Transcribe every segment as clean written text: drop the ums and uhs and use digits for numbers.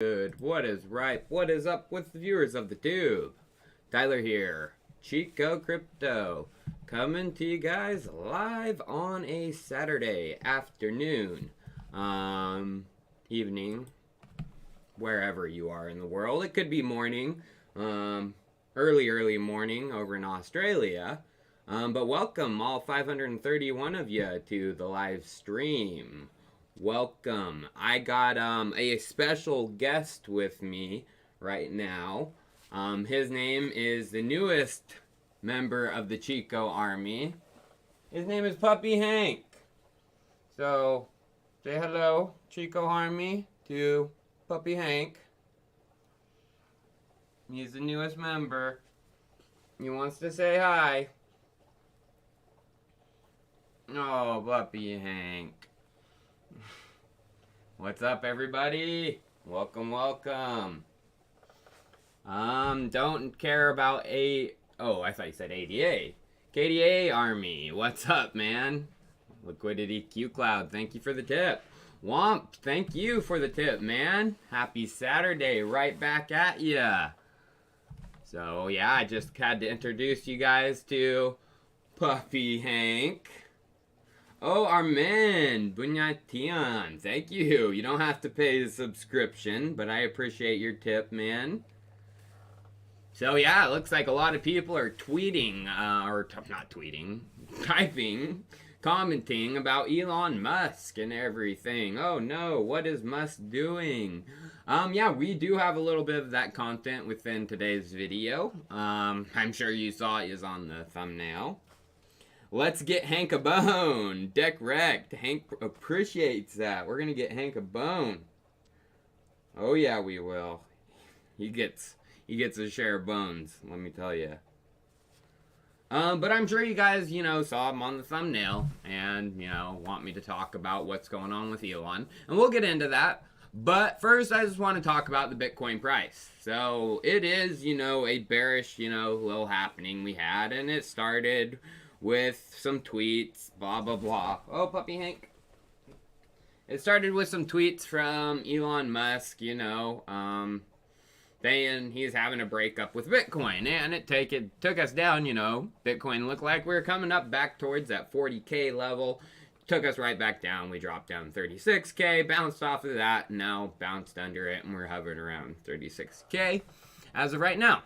Good. What is right? What is up with the viewers of the tube? Tyler here, Chico Crypto, coming to you guys live on a Saturday afternoon, evening, wherever you are in the world. It could be morning, early morning over in Australia. But welcome all 531 of you to the live stream. Welcome. I got a special guest with me right now. His name is the newest member of the Chico Army. His name is Puppy Hank. So, say hello, Chico Army, to Puppy Hank. He's the newest member. He wants to say hi. Oh, Puppy Hank. What's up, everybody? Welcome, welcome. Don't care about oh, I thought you said ADA. KDA Army, what's up, man? Liquidity Q Cloud, thank you for the tip. Womp, thank you for the tip, man. Happy Saturday, right back at ya. So, yeah, I just had to introduce you guys to Puppy Hank. Oh, Armin, Bunyatian, thank you. You don't have to pay the subscription, but I appreciate your tip, man. So yeah, it looks like a lot of people are tweeting, not tweeting, typing, commenting about Elon Musk and everything. Oh no, what is Musk doing? Yeah, we do have a little bit of that content within today's video. I'm sure you saw it is on the thumbnail. Let's get Hank a bone. Deck wrecked. Hank appreciates that. We're going to get Hank a bone. Oh yeah, we will. He gets a share of bones, let me tell you. But I'm sure you guys, saw him on the thumbnail and, want me to talk about what's going on with Elon. And we'll get into that. But first, I just want to talk about the Bitcoin price. So it is, a bearish, little happening we had. And it started with some tweets, blah, blah, blah. Oh, Puppy Hank. It started with some tweets from Elon Musk, saying he's having a breakup with Bitcoin. And it took us down, Bitcoin looked like we were coming up back towards that 40K level. Took us right back down. We dropped down 36K, bounced off of that, now bounced under it, and we're hovering around 36K as of right now.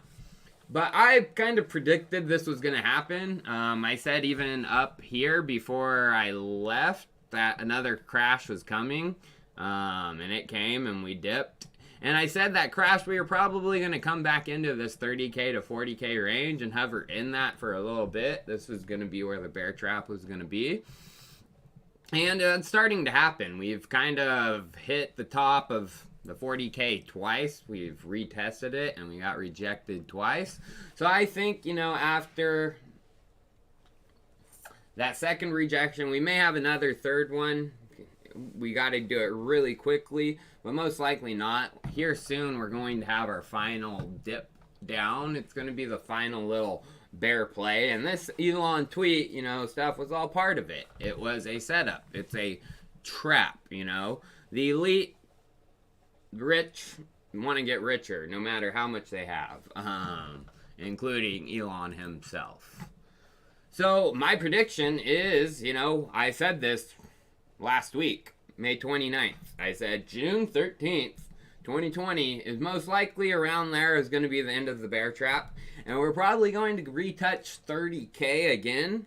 But I kind of predicted this was going to happen. I said even up here before I left that another crash was coming. And it came and we dipped. And I said that crash, we were probably going to come back into this 30K to 40K range and hover in that for a little bit. This was going to be where the bear trap was going to be. And it's starting to happen. We've kind of hit the top of the 40K twice. We've retested it and we got rejected twice. So I think, after that second rejection, we may have another third one. We got to do it really quickly, but most likely not. Here soon, we're going to have our final dip down. It's going to be the final little bear play. And this Elon tweet, stuff was all part of it. It was a setup. It's a trap, The elite rich want to get richer no matter how much they have, including Elon himself. So my prediction is, I said this last week, May 29th. I said June 13th, 2020 is most likely around there is going to be the end of the bear trap. And we're probably going to retouch 30K again.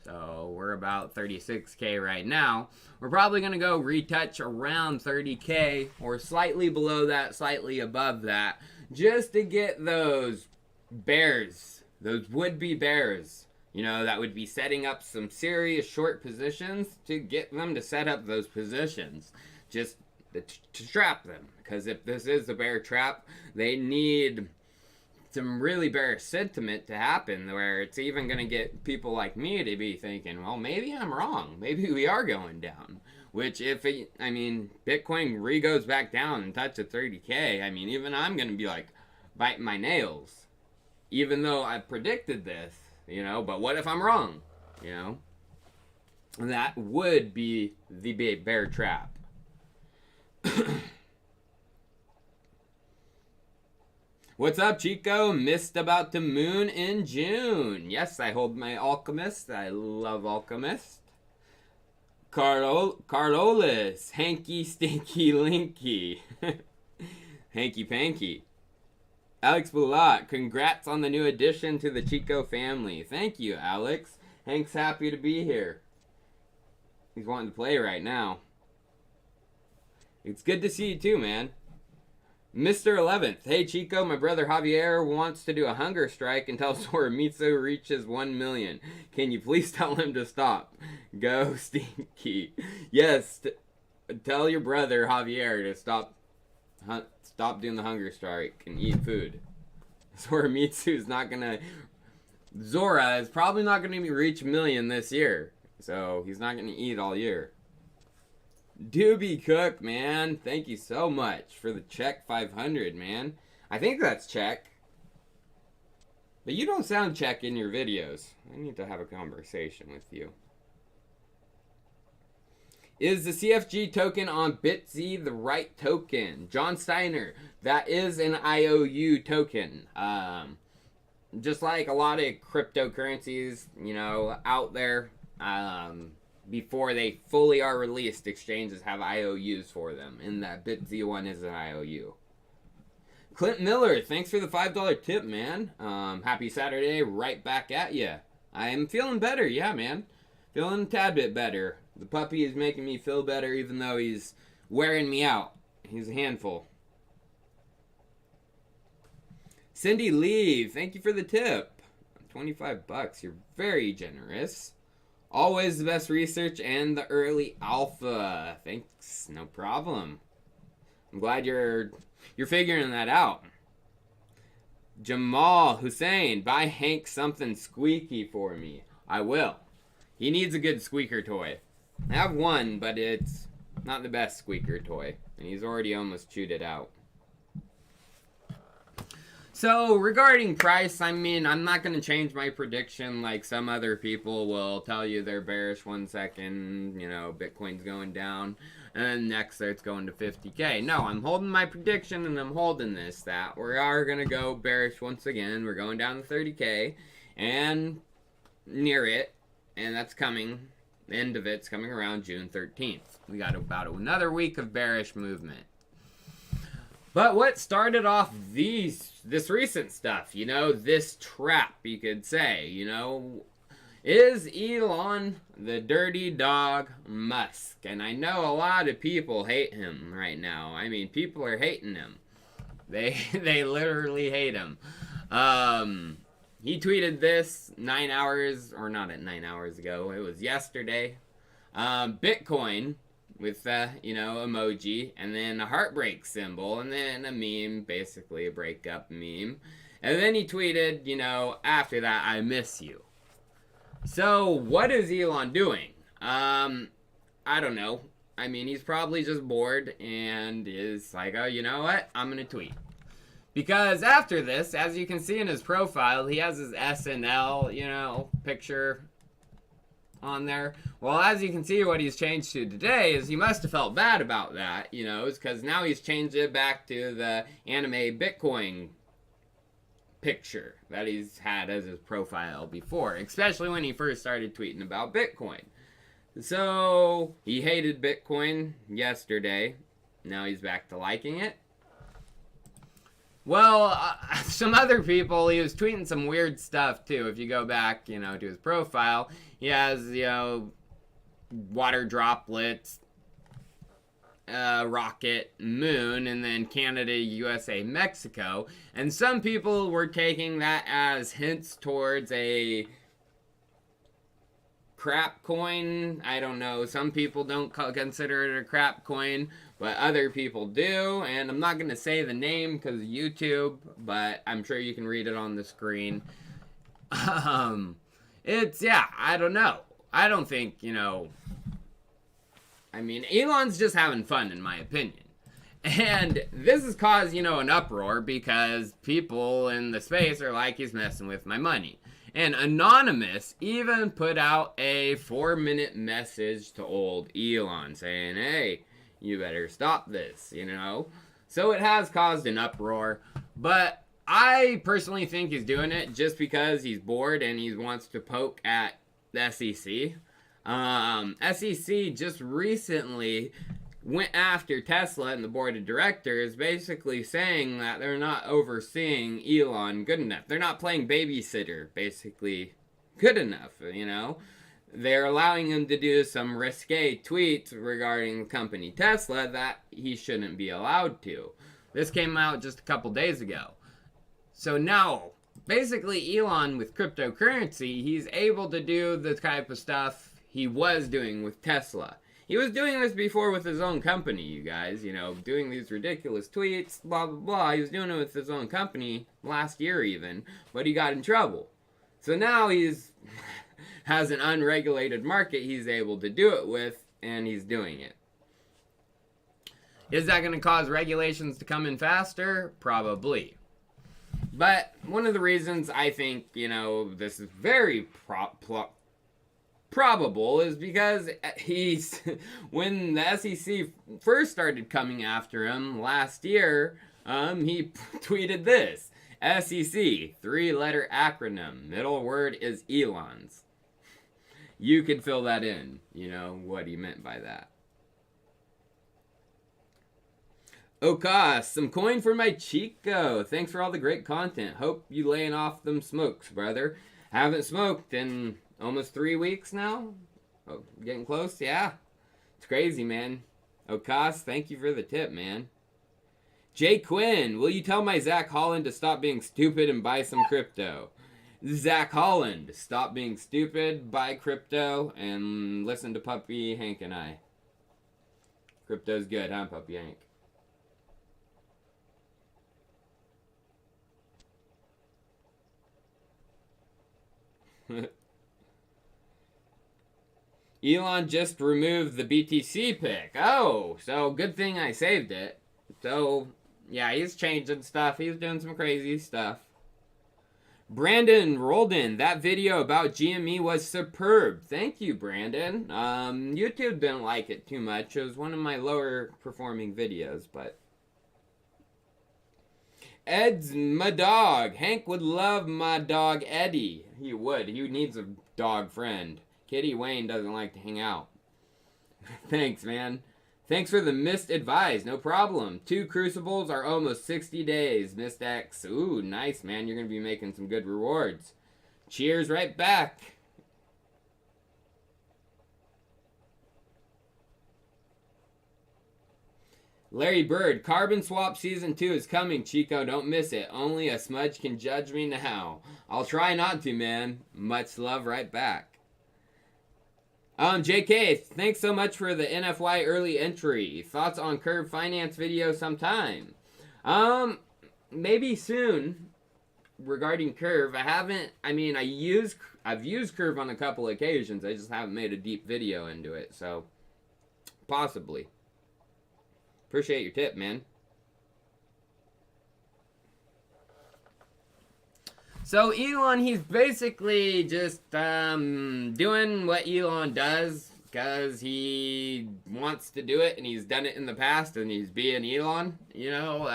So we're about 36K right now. We're probably going to go retouch around 30K or slightly below that, slightly above that, just to get those bears, those would-be bears, that would be setting up some serious short positions to get them to set up those positions, just to trap them. Because if this is a bear trap, they need some really bearish sentiment to happen where it's even going to get people like me to be thinking, well, maybe I'm wrong. Maybe we are going down. Which Bitcoin goes back down and touches 30K, even I'm going to be like biting my nails. Even though I predicted this, but what if I'm wrong, That would be the big bear trap. What's up, Chico? Missed about the moon in June. Yes, I hold my Alchemist. I love Alchemist. Carolus, Hanky Stinky Linky. Hanky Panky. Alex Bulat, congrats on the new addition to the Chico family. Thank you, Alex. Hank's happy to be here. He's wanting to play right now. It's good to see you too, man. Mr. 11th, hey Chico, my brother Javier wants to do a hunger strike until Sorimitsu reaches 1 million. Can you please tell him to stop? Go Stinky. Yes, tell your brother Javier to stop doing the hunger strike and eat food. Sorimitsu's not gonna... Zora is probably not gonna reach 1 million this year. So he's not gonna eat all year. Doobie Cook, man, thank you so much for the check 500, man. I think that's check. But you don't sound check in your videos. I need to have a conversation with you. Is the CFG token on BitZ the right token? John Steiner, that is an IOU token. Just like a lot of cryptocurrencies, you know, out there, before they fully are released, exchanges have IOUs for them, and that BitZ one is an IOU. Clint Miller, thanks for the $5 tip, man. Happy Saturday, right back at ya. I'm feeling better, yeah, man. Feeling a tad bit better. The puppy is making me feel better, even though he's wearing me out. He's a handful. Cindy Lee, thank you for the tip. 25 bucks, you're very generous. Always the best research and the early alpha. Thanks, no problem. I'm glad you're figuring that out. Jamal Hussein, buy Hank something squeaky for me. I will. He needs a good squeaker toy. I have one, but it's not the best squeaker toy. And he's already almost chewed it out. So, regarding price, I mean, I'm not going to change my prediction like some other people will tell you they're bearish 1 second, you know, Bitcoin's going down, and then next it's going to 50K. No, I'm holding my prediction, and I'm holding this, that we are going to go bearish once again. We're going down to 30K, and near it, and that's coming, the end of it's coming around June 13th. We got about another week of bearish movement. But what started off this recent stuff, you know, this trap, you could say, you know, is Elon the dirty dog Musk. And I know a lot of people hate him right now. I mean, people are hating him. They literally hate him. He tweeted this 9 hours, or not at 9 hours ago, it was yesterday. Bitcoin with you know, emoji, and then a heartbreak symbol, and then a meme, basically a breakup meme. And then he tweeted, you know, after that, I miss you. So, what is Elon doing? I don't know. I mean, he's probably just bored and is like, oh, you know what? I'm gonna tweet. Because after this, as you can see in his profile, he has his SNL, you know, picture on there. Well, as you can see, what he's changed to today is he must have felt bad about that, you know, because now he's changed it back to the anime Bitcoin picture that he's had as his profile before, especially when he first started tweeting about Bitcoin. So, he hated Bitcoin yesterday. Now he's back to liking it. Well, some other people, he was tweeting some weird stuff too. If you go back, you know, to his profile, he has, you know, water droplets, rocket, moon, and then Canada, USA, Mexico. And some people were taking that as hints towards a crap coin. I don't know. Some people don't consider it a crap coin, but other people do. And I'm not going to say the name because of YouTube, but I'm sure you can read it on the screen. Yeah, I don't know. I don't think, you know, I mean, Elon's just having fun, in my opinion. And this has caused, you know, an uproar because people in the space are like, he's messing with my money. And Anonymous even put out a 4-minute message to old Elon saying, hey, you better stop this, you know. So it has caused an uproar. But I personally think he's doing it just because he's bored and he wants to poke at the SEC. SEC just recently went after Tesla and the board of directors, basically saying that they're not overseeing Elon good enough. They're not playing babysitter, basically, good enough, you know? They're allowing him to do some risque tweets regarding the company Tesla that he shouldn't be allowed to. This came out just a couple days ago. So now, basically Elon with cryptocurrency, he's able to do the type of stuff he was doing with Tesla. He was doing this before with his own company, you guys, you know, doing these ridiculous tweets, blah, blah, blah. He was doing it with his own company last year even, but he got in trouble. So now he's has an unregulated market he's able to do it with, and he's doing it. Is that going to cause regulations to come in faster? Probably. But one of the reasons I think, you know, this is very probable is because he's, when the SEC first started coming after him last year, he tweeted this. SEC, 3-letter acronym. Middle word is Elon's. You could fill that in, you know, what he meant by that. Okas, some coin for my Chico. Thanks for all the great content. Hope you laying off them smokes, brother. Haven't smoked in almost 3 weeks now. Oh, getting close, yeah. It's crazy, man. Okas, thank you for the tip, man. Jay Quinn, will you tell my Zach Holland to stop being stupid and buy some crypto? Zach Holland, stop being stupid, buy crypto, and listen to Puppy Hank and I. Crypto's good, huh, Puppy Hank? Elon just removed the BTC pick. Oh, so good thing I saved it. So, yeah, he's changing stuff. He's doing some crazy stuff. Brandon Roldan, that video about GME was superb. Thank you, Brandon. YouTube didn't like it too much. It was one of my lower performing videos, but... Ed's my dog. Hank would love my dog Eddie. He would. He needs a dog friend. Kitty Wayne doesn't like to hang out. Thanks, man. Thanks for the missed advice. No problem. 2 crucibles are almost 60 days. MistX. Ooh, nice, man. You're going to be making some good rewards. Cheers right back. Larry Bird, Carbon Swap Season 2 is coming, Chico. Don't miss it. Only a smudge can judge me now. I'll try not to, man. Much love right back. JK, thanks so much for the NFY early entry. Thoughts on Curve Finance video sometime? Maybe soon. Regarding Curve, I've used Curve on a couple occasions. I just haven't made a deep video into it, so possibly. Appreciate your tip, man. So Elon, he's basically just doing what Elon does because he wants to do it and he's done it in the past and he's being Elon. You know,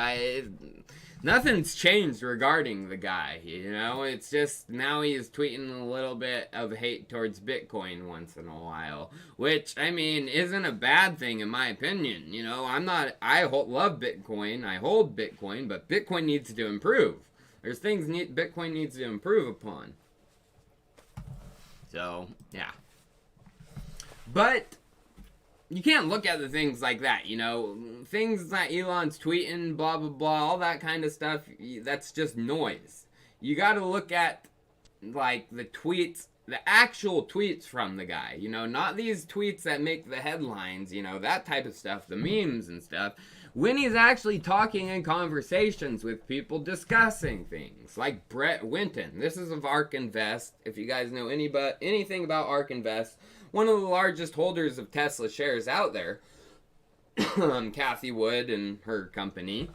nothing's changed regarding the guy. You know, it's just now he's tweeting a little bit of hate towards Bitcoin once in a while, which I mean isn't a bad thing in my opinion. You know, I love Bitcoin, I hold Bitcoin, but Bitcoin needs to improve. There's things Bitcoin needs to improve upon. So, yeah. But you can't look at the things like that, you know. Things that Elon's tweeting, blah, blah, blah, all that kind of stuff, that's just noise. You gotta look at, like, the tweets, the actual tweets from the guy, you know, not these tweets that make the headlines, you know, that type of stuff, the memes and stuff. When he's actually talking in conversations with people discussing things, like Brett Winton. This is of ARK Invest. If you guys know anything about ARK Invest, one of the largest holders of Tesla shares out there, Kathy Wood and her company.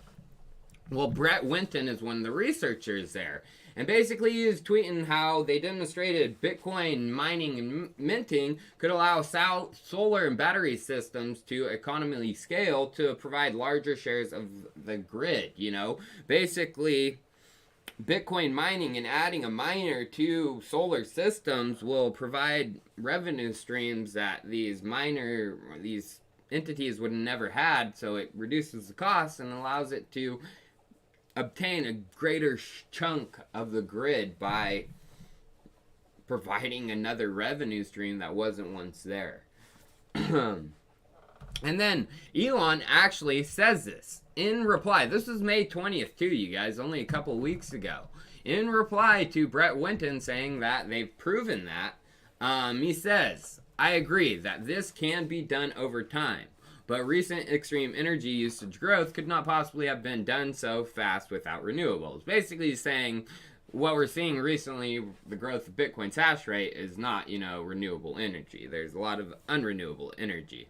Well, Brett Winton is one of the researchers there. And basically he was tweeting how they demonstrated Bitcoin mining and minting could allow solar and battery systems to economically scale to provide larger shares of the grid, you know. Basically, Bitcoin mining and adding a miner to solar systems will provide revenue streams that these entities would have never had. So it reduces the cost and allows it to obtain a greater chunk of the grid by providing another revenue stream that wasn't once there. And then Elon actually says this in reply. This was May 20th too, you guys, only a couple weeks ago. In reply to Brett Winton saying that they've proven that, he says, I agree that this can be done over time, but recent extreme energy usage growth could not possibly have been done so fast without renewables. Basically saying what we're seeing recently, the growth of Bitcoin's hash rate is not, renewable energy. There's a lot of unrenewable energy.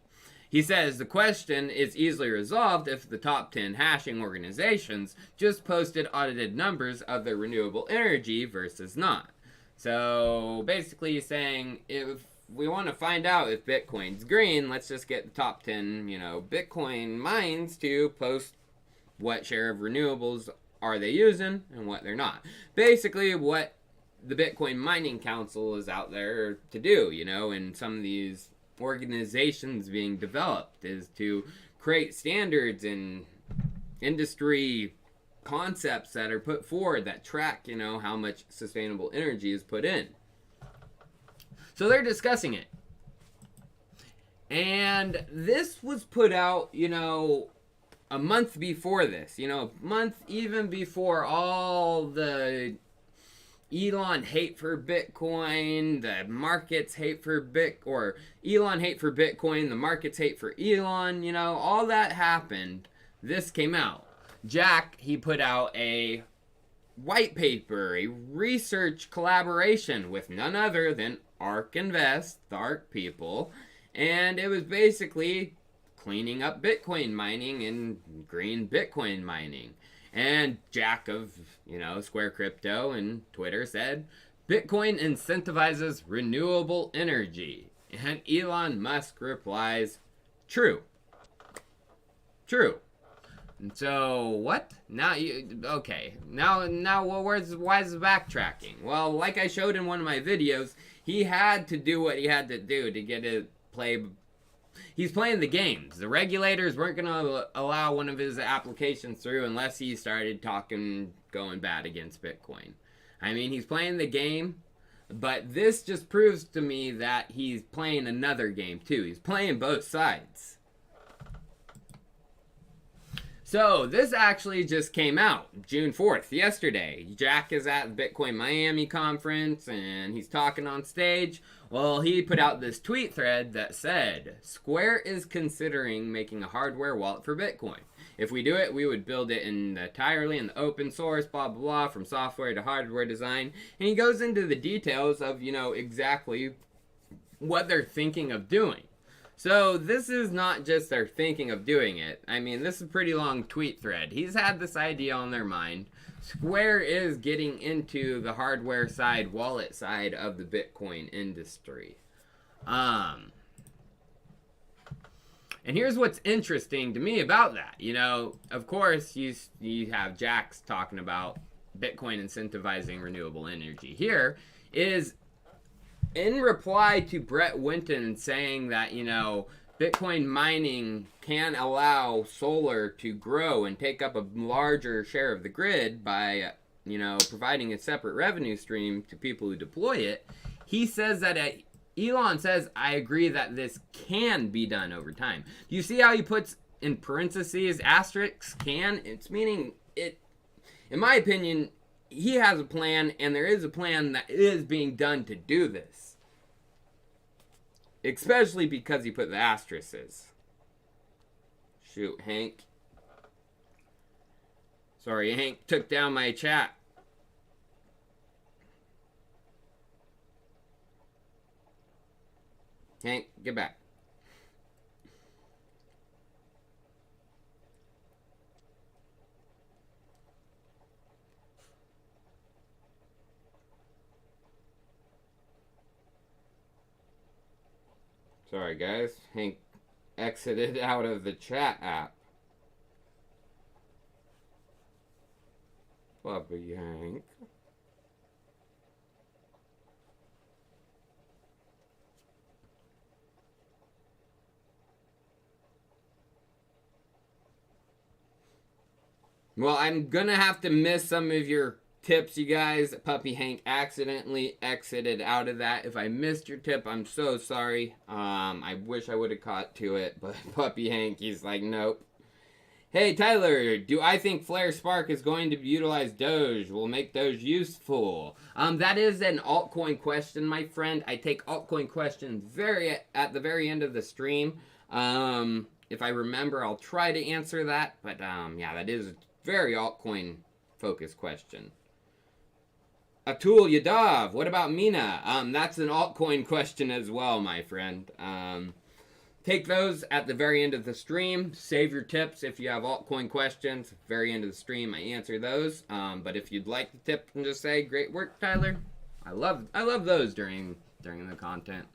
He says the question is easily resolved if the top 10 hashing organizations just posted audited numbers of their renewable energy versus not. So basically he's saying if we want to find out if Bitcoin's green, let's just get the top 10, Bitcoin mines to post what share of renewables are they using and what they're not. Basically what the Bitcoin Mining Council is out there to do, and some of these organizations being developed is to create standards and industry concepts that are put forward that track, how much sustainable energy is put in. So they're discussing it. And this was put out, a month before this, a month even before all the Elon hate for Bitcoin, the markets hate for Elon hate for Bitcoin, the markets hate for Elon, all that happened. This came out. Jack, he put out a white paper, a research collaboration with none other than ARK Invest, the ARK people, and it was basically cleaning up Bitcoin mining and green Bitcoin mining. And Jack of, Square Crypto and Twitter said, Bitcoin incentivizes renewable energy. And Elon Musk replies, true. True. And so, what? Now, okay. Now, why is the backtracking? Well, like I showed in one of my videos, he had to do what he had to do to get to play. He's playing the games. The regulators weren't going to allow one of his applications through unless he started going bad against Bitcoin. I mean, he's playing the game, but this just proves to me that he's playing another game too. He's playing both sides. So this actually just came out June 4th, yesterday. Jack is at the Bitcoin Miami conference and he's talking on stage. Well, he put out this tweet thread that said, Square is considering making a hardware wallet for Bitcoin. If we do it, we would build it entirely in the open source, blah, blah, blah, from software to hardware design. And he goes into the details of, exactly what they're thinking of doing. So this is not just they're thinking of doing it. I mean, this is a pretty long tweet thread. He's had this idea on their mind. Square is getting into the hardware side, wallet side of the Bitcoin industry. And here's what's interesting to me about that. Of course, you have Jack's talking about Bitcoin incentivizing renewable energy. Here is in reply to Brett Winton saying that, Bitcoin mining can allow solar to grow and take up a larger share of the grid by, providing a separate revenue stream to people who deploy it. He says that Elon says, I agree that this can be done over time. Do you see how he puts in parentheses, asterisks, can? It's meaning it, in my opinion, he has a plan and there is a plan that is being done to do this. Especially because he put the asterisks. Shoot, Hank. Sorry, Hank took down my chat. Hank, get back. Sorry, guys. Hank exited out of the chat app. Well, Puppy Hank. Well, I'm gonna have to miss some of your tips, you guys. Puppy Hank accidentally exited out of that. If I missed your tip, I'm so sorry. I wish I would have caught to it, but Puppy Hank, he's like, nope. Hey, Tyler, do I think Flare Spark is going to utilize Doge? Will make Doge useful? That is an altcoin question, my friend. I take altcoin questions at the very end of the stream. If I remember, I'll try to answer that. But, yeah, that is a very altcoin-focused question. Atul Yadav, what about Mina? That's an altcoin question as well, my friend. Take those at the very end of the stream. Save your tips if you have altcoin questions. Very end of the stream, I answer those. But if you'd like the tip and just say, great work, Tyler. I love those during the content.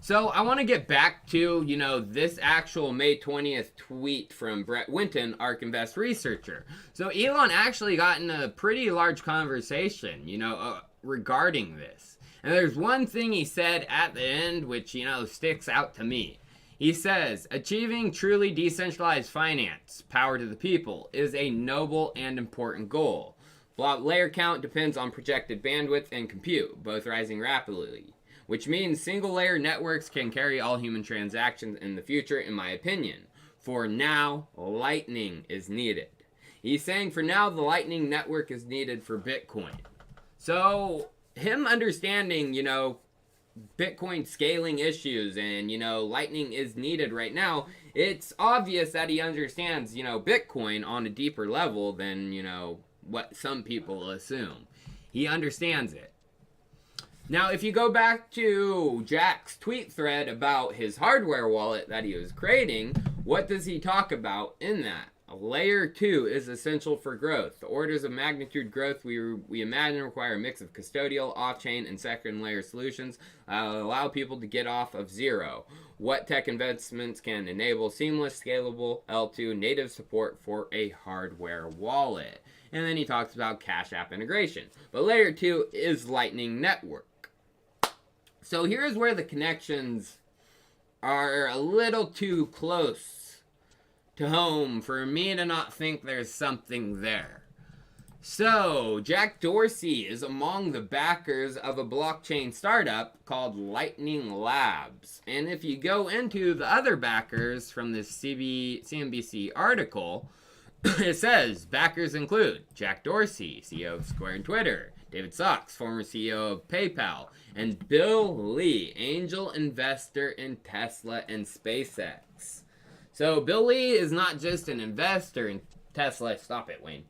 So I want to get back to, this actual May 20th tweet from Brett Winton, ARK Invest researcher. So Elon actually got in a pretty large conversation, regarding this. And there's one thing he said at the end which, sticks out to me. He says, achieving truly decentralized finance, power to the people, is a noble and important goal. Block layer count depends on projected bandwidth and compute, both rising rapidly, which means single layer networks can carry all human transactions in the future, in my opinion. For now, Lightning is needed. He's saying for now, the Lightning network is needed for Bitcoin. So him understanding, Bitcoin scaling issues and, Lightning is needed right now, it's obvious that he understands, Bitcoin on a deeper level than, what some people assume. He understands it. Now, if you go back to Jack's tweet thread about his hardware wallet that he was creating, what does he talk about in that? Layer 2 is essential for growth. The orders of magnitude growth we imagine require a mix of custodial, off-chain, and second-layer solutions that allow people to get off of zero. What tech investments can enable seamless, scalable, L2 native support for a hardware wallet? And then he talks about Cash App integration. But Layer 2 is Lightning Network. So here's where the connections are a little too close to home for me to not think there's something there. So, Jack Dorsey is among the backers of a blockchain startup called Lightning Labs. And if you go into the other backers from this CNBC article, it says backers include Jack Dorsey, CEO of Square and Twitter, David Sachs, former CEO of PayPal, and Bill Lee, angel investor in Tesla and SpaceX. So Bill Lee is not just an investor in Tesla, stop it, Wayne,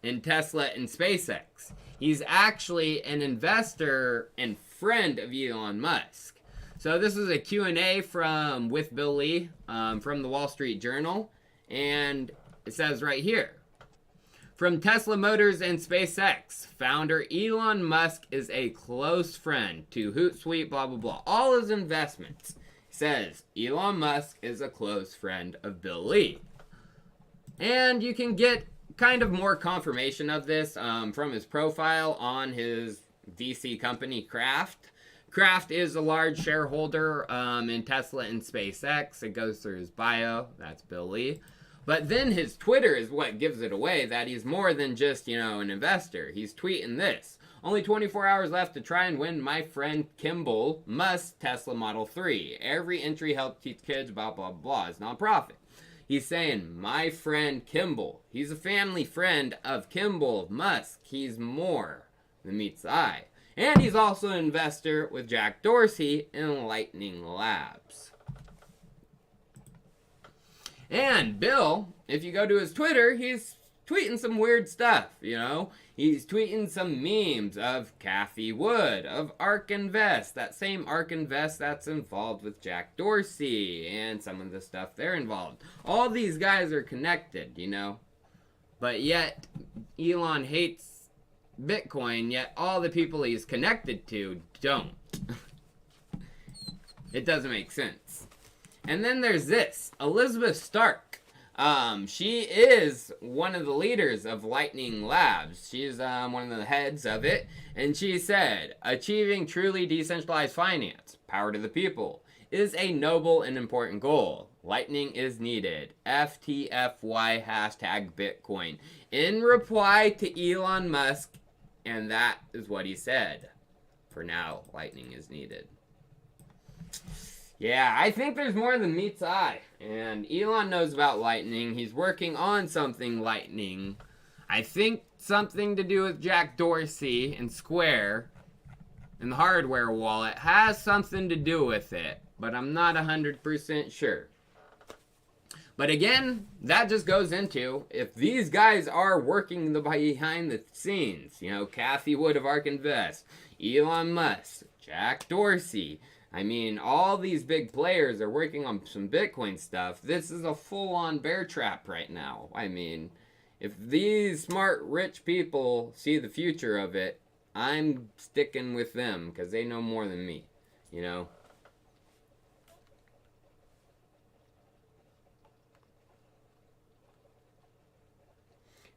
in Tesla and SpaceX. He's actually an investor and friend of Elon Musk. So this is a Q&A with Bill Lee from the Wall Street Journal, and it says right here, from Tesla Motors and SpaceX, founder Elon Musk is a close friend to Hootsuite, blah, blah, blah. All his investments. Says Elon Musk is a close friend of Bill Lee. And you can get kind of more confirmation of this from his profile on his VC company, Kraft. Kraft is a large shareholder in Tesla and SpaceX. It goes through his bio. That's Bill Lee. But then his Twitter is what gives it away, that he's more than just, an investor. He's tweeting this. Only 24 hours left to try and win my friend Kimball Musk's Tesla Model 3. Every entry helps teach kids blah, blah, blah. It's nonprofit. He's saying, my friend Kimball. He's a family friend of Kimball Musk. He's more than meets the eye. And he's also an investor with Jack Dorsey in Lightning Labs. And Bill, if you go to his Twitter, he's tweeting some weird stuff, He's tweeting some memes of Cathie Wood, of ARK Invest, that same ARK Invest that's involved with Jack Dorsey, and some of the stuff they're involved. All these guys are connected, But yet, Elon hates Bitcoin, yet all the people he's connected to don't. It doesn't make sense. And then there's this, Elizabeth Stark. She is one of the leaders of Lightning Labs. She's one of the heads of it. And she said, achieving truly decentralized finance, power to the people, is a noble and important goal. Lightning is needed. FTFY hashtag Bitcoin. In reply to Elon Musk, and that is what he said. For now, Lightning is needed. Yeah, I think there's more than meets the eye. And Elon knows about Lightning. He's working on something Lightning. I think something to do with Jack Dorsey and Square and the hardware wallet has something to do with it. But I'm not 100% sure. But again, that just goes into, if these guys are working behind the scenes, you know, Kathy Wood of ARK Invest, Elon Musk, Jack Dorsey, I mean, all these big players are working on some Bitcoin stuff. This is a full-on bear trap right now. I mean, if these smart, rich people see the future of it, I'm sticking with them because they know more than me, you know?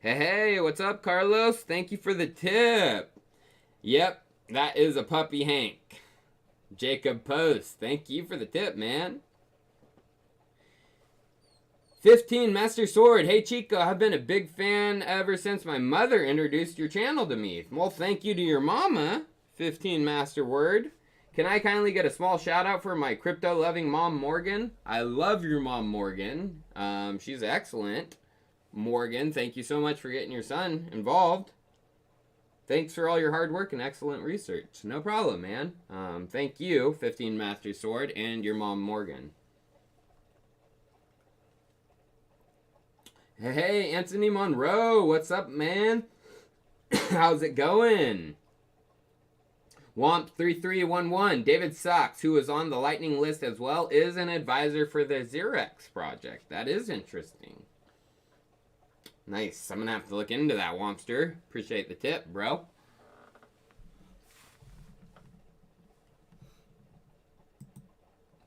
Hey, what's up, Carlos? Thank you for the tip. Yep, that is a puppy Hank. Jacob Post, thank you for the tip, man. 15 Master Sword. Hey, Chico, I've been a big fan ever since my mother introduced your channel to me. Well, thank you to your mama, 15 Master Word. Can I kindly get a small shout out for my crypto-loving mom, Morgan? I love your mom, Morgan. She's excellent. Morgan, thank you so much for getting your son involved. Thanks for all your hard work and excellent research. No problem, man. Thank you, 15 Master Sword, and your mom, Morgan. Hey, Anthony Monroe, what's up, man? How's it going? Womp3311, David Sachs, who is on the Lightning list as well, is an advisor for the Xerox project. That is interesting. Nice. I'm going to have to look into that, Wompster. Appreciate the tip, bro.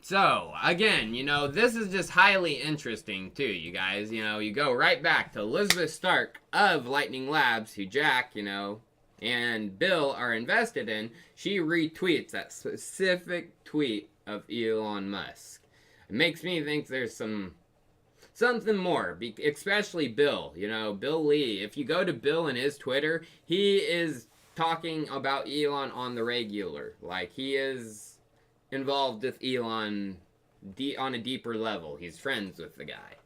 So, again, you know, this is just highly interesting, too, you guys. You know, you go right back to Elizabeth Stark of Lightning Labs, who Jack, you know, and Bill are invested in. She retweets that specific tweet of Elon Musk. It makes me think there's something more, especially Bill. You know, Bill Lee. If you go to Bill and his Twitter, he is talking about Elon on the regular. Like, he is involved with Elon on a deeper level. He's friends with the guy.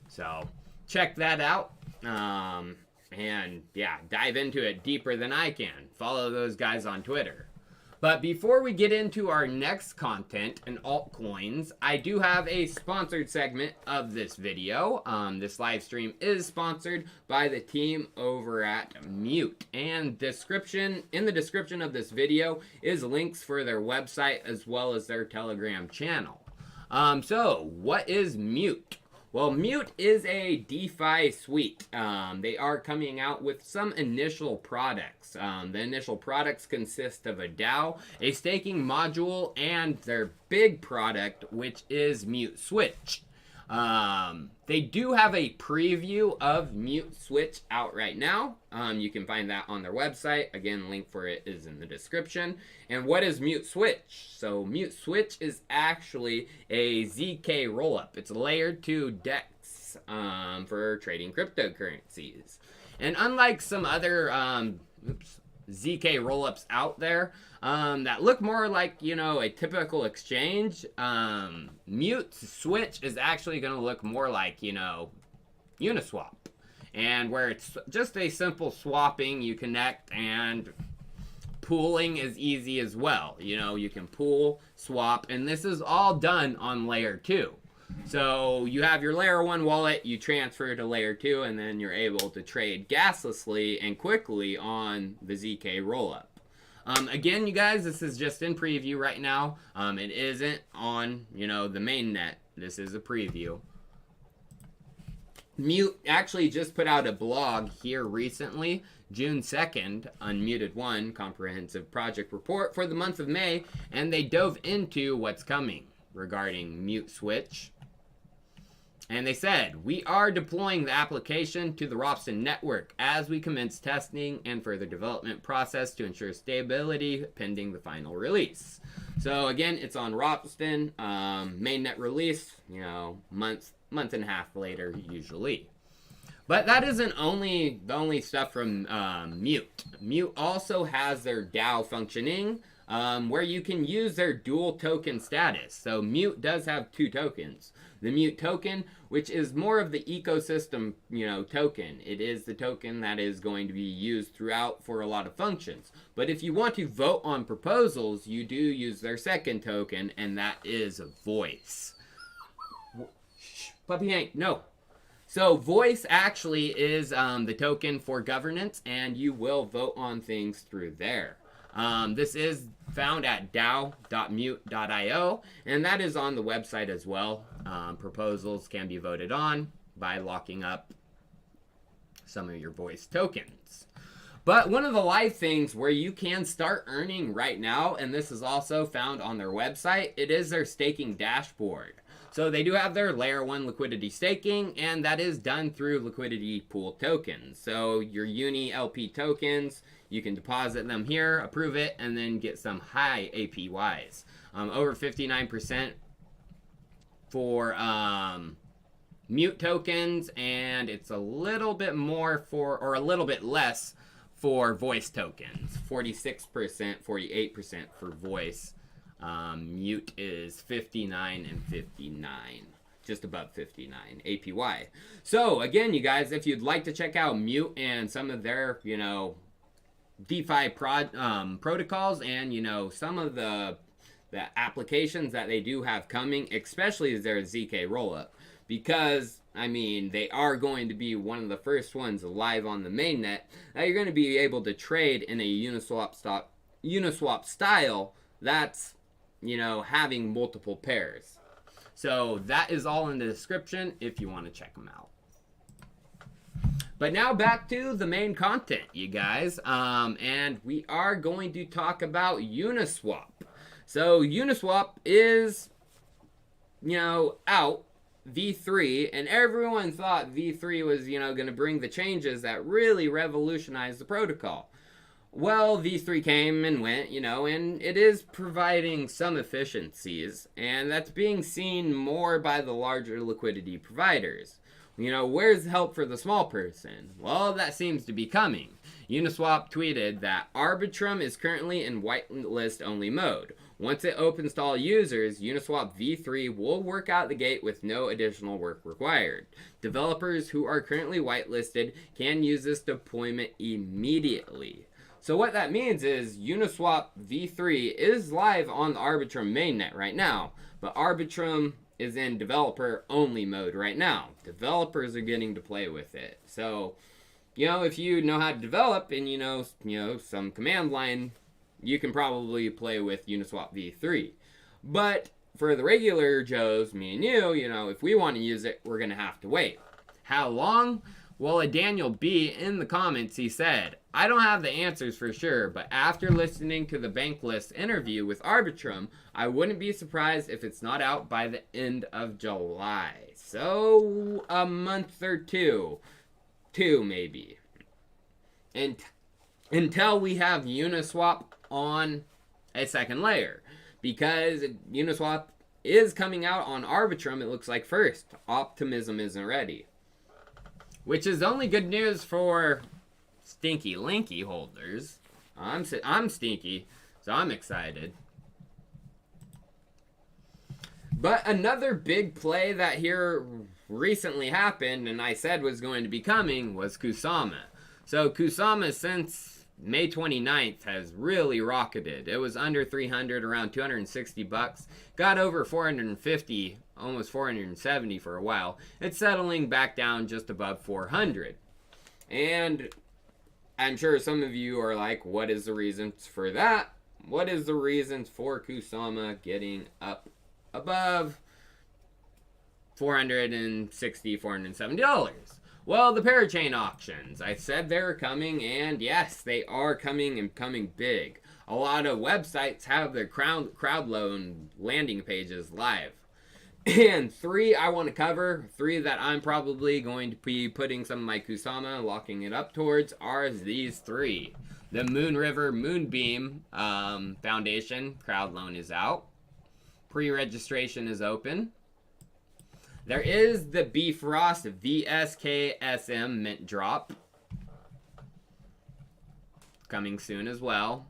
So, check that out. And, yeah, dive into it deeper than I can. Follow those guys on Twitter. But before we get into our next content and altcoins, I do have a sponsored segment of this video. This live stream is sponsored by the team over at Mute. And in the description of this video is links for their website as well as their Telegram channel. So, what is Mute? Well, Mute is a DeFi suite. They are coming out with some initial products. The initial products consist of a DAO, a staking module, and their big product, which is Mute Switch. They do have a preview of Mute Switch out right now. You can find that on their website. Again, link for it is in the description. And what is Mute Switch? So Mute Switch is actually a ZK rollup. It's a layer 2 DEX for trading cryptocurrencies. And unlike some other ZK rollups out there that look more like, you know, a typical exchange, Mute Switch is actually going to look more like, you know, Uniswap. And where it's just a simple swapping, you connect, and pooling is easy as well. You know, you can pool, swap, and this is all done on layer 2. So you have your layer 1 wallet, you transfer to layer 2, and then you're able to trade gaslessly and quickly on the ZK rollup. Again, you guys, this is just in preview right now. It isn't on, you know, the main net. This is a preview. Mute actually just put out a blog here recently, June 2nd, Unmuted 1, Comprehensive Project Report for the month of May, and they dove into what's coming regarding Mute Switch. And they said, we are deploying the application to the Ropsten network as we commence testing and further development process to ensure stability pending the final release. So again, it's on Ropsten, mainnet release, month and a half later usually. But that isn't the only stuff from Mute. Mute also has their DAO functioning, where you can use their dual token status. So Mute does have 2 tokens. The Mute token, which is more of the ecosystem, token. It is the token that is going to be used throughout for a lot of functions. But if you want to vote on proposals, you do use their second token, and that is Voice. Shh, Puppy Hank, no. So Voice actually is the token for governance, and you will vote on things through there. This is found at dao.mute.io, and that is on the website as well. Proposals can be voted on by locking up some of your Voice tokens. But one of the live things where you can start earning right now, and this is also found on their website, it is their staking dashboard. So they do have their layer 1 liquidity staking, and that is done through liquidity pool tokens. So your Uni LP tokens, you can deposit them here, approve it, and then get some high APYs. Over 59% for Mute tokens, and it's a little bit more for, or a little bit less for Voice tokens. 46%, 48% for Voice. Mute is 59 and 59, just above 59 APY. So again, you guys, if you'd like to check out Mute and some of their, DeFi protocols and, some of the applications that they do have coming, especially their ZK rollup, because they are going to be one of the first ones live on the mainnet that you're going to be able to trade in a Uniswap style that's having multiple pairs. So that is all in the description if you want to check them out. But now back to the main content, you guys. And we are going to talk about Uniswap. So Uniswap is, out V3, and everyone thought V3 was, going to bring the changes that really revolutionized the protocol. Well, V3 came and went, and it is providing some efficiencies, and that's being seen more by the larger liquidity providers. Where's the help for the small person? Well, that seems to be coming. Uniswap tweeted that Arbitrum is currently in whitelist only mode. Once it opens to all users, Uniswap V3 will work out the gate with no additional work required. Developers who are currently whitelisted can use this deployment immediately. So what that means is Uniswap V3 is live on the Arbitrum mainnet right now, but Arbitrum is in developer only mode right now. Developers are getting to play with it. So, if you know how to develop and some command line, you can probably play with Uniswap V3. But for the regular Joes, me and you, if we want to use it, we're going to have to wait. How long? Well, a Daniel B in the comments, he said, I don't have the answers for sure, but after listening to the Bankless interview with Arbitrum, I wouldn't be surprised if it's not out by the end of July. So, a month or two maybe. And until we have Uniswap on a second layer. Because Uniswap is coming out on Arbitrum, it looks like first. Optimism isn't ready. Which is only good news for Stinky Linky holders. I'm stinky, so I'm excited. But another big play that here recently happened, and I said was going to be coming, was Kusama. So Kusama, since May 29th, has really rocketed. It was under 300, around 260 bucks. Got over 450, almost 470 for a while. It's settling back down just above 400. And I'm sure some of you are like, what is the reasons for that? What is the reasons for Kusama getting up above $460, $470? Well, the parachain auctions. I said they're coming, and yes, they are coming and coming big. A lot of websites have their crowd loan landing pages live. And three I want to cover, three that I'm probably going to be putting some of my Kusama, locking it up towards, are these three. The Moon River Moonbeam Foundation crowd loan is out. Pre-registration is open. There is the Bifrost VSKSM mint drop coming soon as well.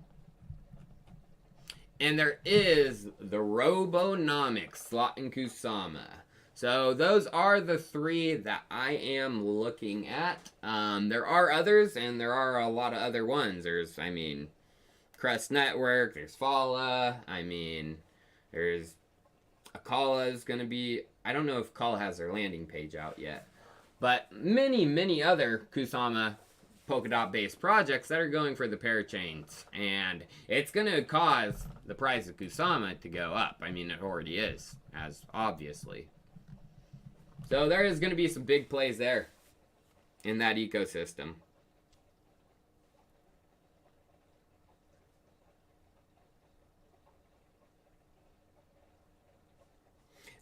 And there is the Robonomics slot in Kusama. So those are the three that I am looking at. There are others, and there are a lot of other ones. There's, I mean, Crest Network, there's Fala, I mean, there's Akala is going to be, I don't know if Akala has their landing page out yet, but many other Kusama Polkadot based projects that are going for the parachains, and it's going to cause the price of Kusama to go up. I mean, it already is, as obviously. So there is going to be some big plays there in that ecosystem.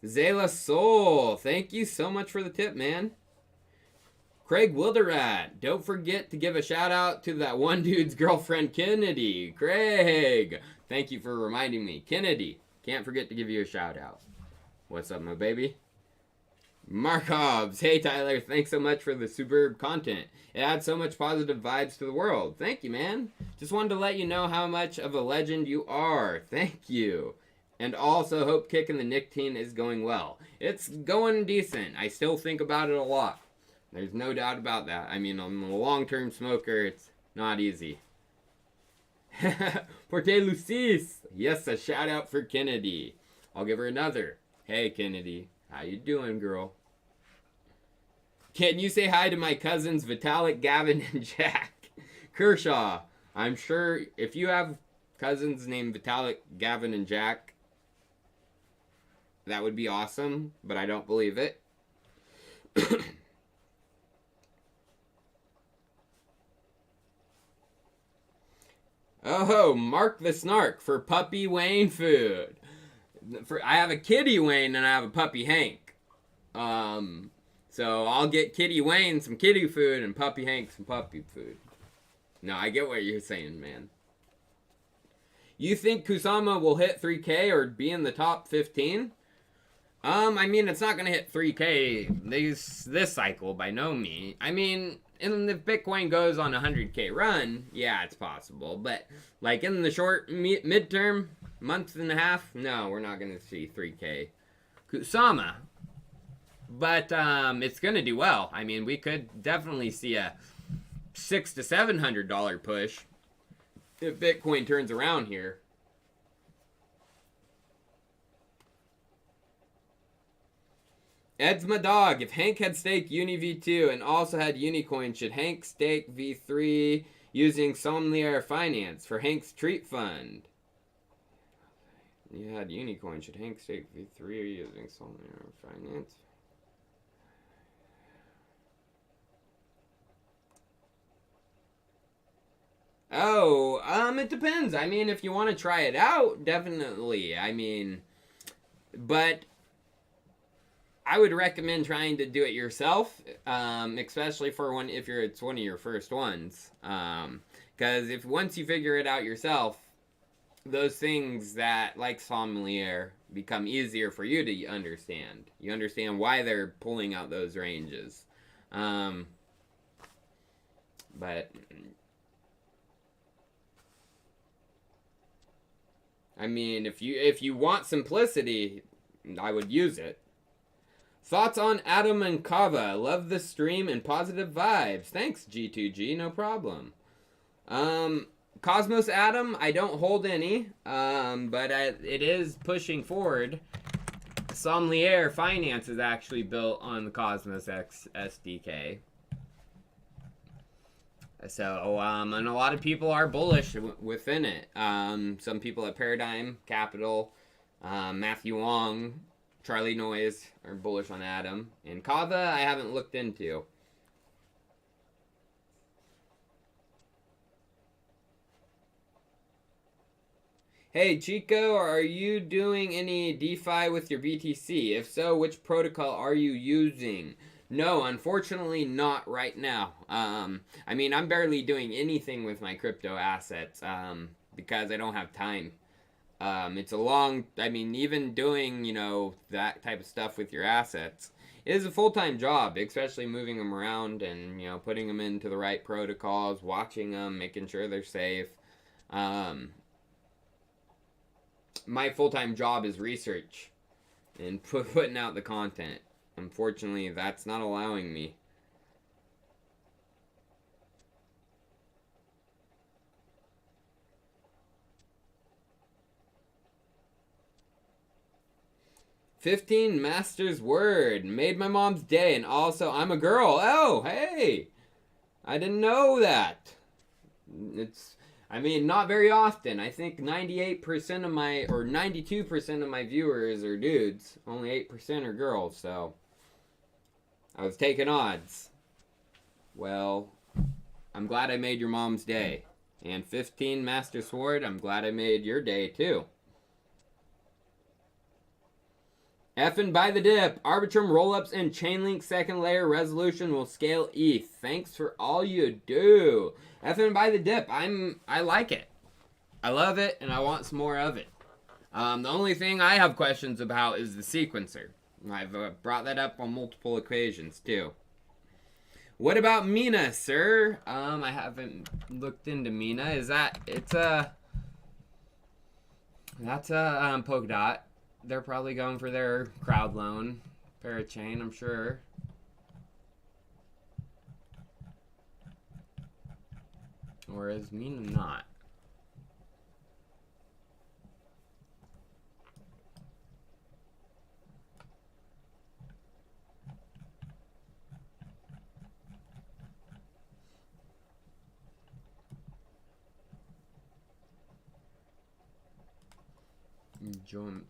Zayla Soul, thank you so much for the tip, man. Craig Wilderad, don't forget to give a shout out to that one dude's girlfriend, Kennedy. Craig, thank you for reminding me. Kennedy, can't forget to give you a shout out. What's up, my baby? Mark Hobbs, hey Tyler, thanks so much for the superb content. It adds so much positive vibes to the world. Thank you, man. Just wanted to let you know how much of a legend you are. Thank you. And also hope kicking the nicotine is going well. It's going decent. I still think about it a lot. There's no doubt about that. I mean, I'm a long-term smoker. It's not easy. Porte Lucis. Yes, a shout out for Kennedy. I'll give her another. Hey, Kennedy. How you doing, girl? Can you say hi to my cousins Vitalik, Gavin, and Jack? Kershaw. I'm sure if you have cousins named Vitalik, Gavin, and Jack, that would be awesome, but I don't believe it. Oh, Mark the Snark for Puppy Wayne food. I have a Kitty Wayne and I have a Puppy Hank. So I'll get Kitty Wayne some kitty food and Puppy Hank some puppy food. No, I get what you're saying, man. You think Kusama will hit 3K or be in the top 15? I mean, it's not going to hit 3K this cycle by no means. I mean, and if Bitcoin goes on a 100K run, yeah, it's possible. But, like, in the short midterm, month and a half, no, we're not going to see 3K Kusama. But it's going to do well. I mean, we could definitely see a $600 to $700 push if Bitcoin turns around here. Ed's my dog. If Hank had staked Uni V2 and also had Unicoin, should Hank stake V3 using Somnier Finance for Hank's treat fund? You had Unicoin. Should Hank stake V3 using Somnier Finance? Oh, it depends. I mean, if you want to try it out, definitely. I mean, but I would recommend trying to do it yourself, especially for if it's one of your first ones. Because if once you figure it out yourself, those things that, like Sommelier, become easier for you to understand. You understand why they're pulling out those ranges. But I mean, if you want simplicity, I would use it. Thoughts on Adam and Kava? Love the stream and positive vibes. Thanks, G2G. No problem. Cosmos Atom, I don't hold any, but it is pushing forward. Somnier Finance is actually built on the Cosmos X SDK. So, and a lot of people are bullish within it. Some people at Paradigm Capital, Matthew Wong, Charlie Noyes are bullish on Atom. And Kava, I haven't looked into. Hey Chico, are you doing any DeFi with your BTC? If so, which protocol are you using? No, unfortunately not right now. I mean, I'm barely doing anything with my crypto assets because I don't have time. It's a long, I mean, even doing, you know, that type of stuff with your assets is a full-time job, especially moving them around and, you know, putting them into the right protocols, watching them, making sure they're safe. My full-time job is research and putting out the content. Unfortunately, that's not allowing me. "15 Master's Word made my mom's day, and also I'm a girl." Oh, hey, I didn't know that. It's, I mean, not very often. I think 98% of my, or 92% of my viewers are dudes. Only 8% are girls, so I was taking odds. Well, I'm glad I made your mom's day. And 15 Master Sword, I'm glad I made your day too. Effin' by the dip. Arbitrum rollups and Chainlink second layer resolution will scale ETH. Thanks for all you do. Effin' by the dip. I like it. I love it and I want some more of it. The only thing I have questions about is the sequencer. I've brought that up on multiple occasions too. What about Mina, sir? I haven't looked into Mina. Is that, it's a, that's a Polkadot. They're probably going for their crowd loan parachain, I'm sure. Or is Mina not? Join.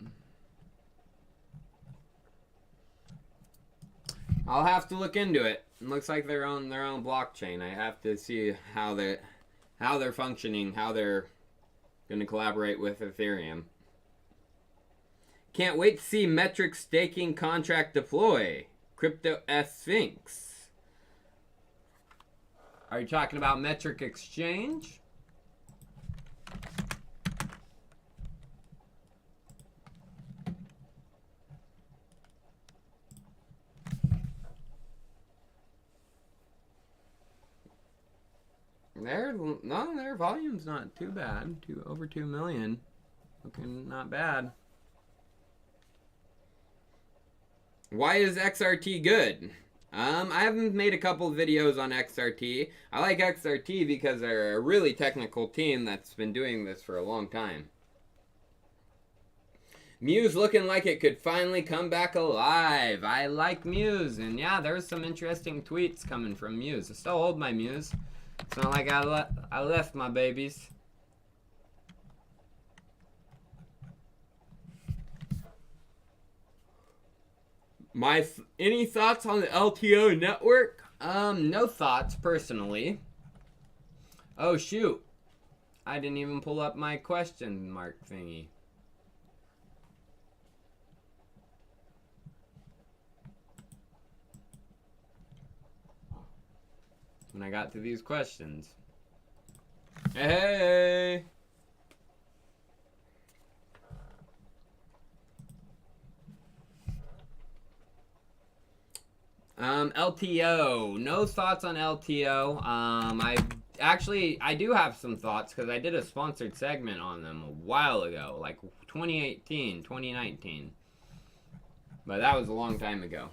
I'll have to look into it. It looks like they're on their own blockchain. I have to see how they're functioning, how they're going to collaborate with Ethereum. Can't wait to see metric staking contract deploy. Crypto Sphinx. Are you talking about metric exchange? Their volume's not too bad. Over 2 million. Looking not bad. Why is XRT good? I haven't made a couple of videos on XRT. I like XRT because they're a really technical team that's been doing this for a long time. Muse looking like it could finally come back alive. I like Muse, and yeah, there's some interesting tweets coming from Muse. I still hold my Muse. It's not like I left my babies. Any thoughts on the LTO network? No thoughts personally. Oh shoot. I didn't even pull up my question mark thingy. When I got to these questions. Hey! LTO. No thoughts on LTO. I do have some thoughts because I did a sponsored segment on them a while ago, like 2018, 2019. But that was a long time ago.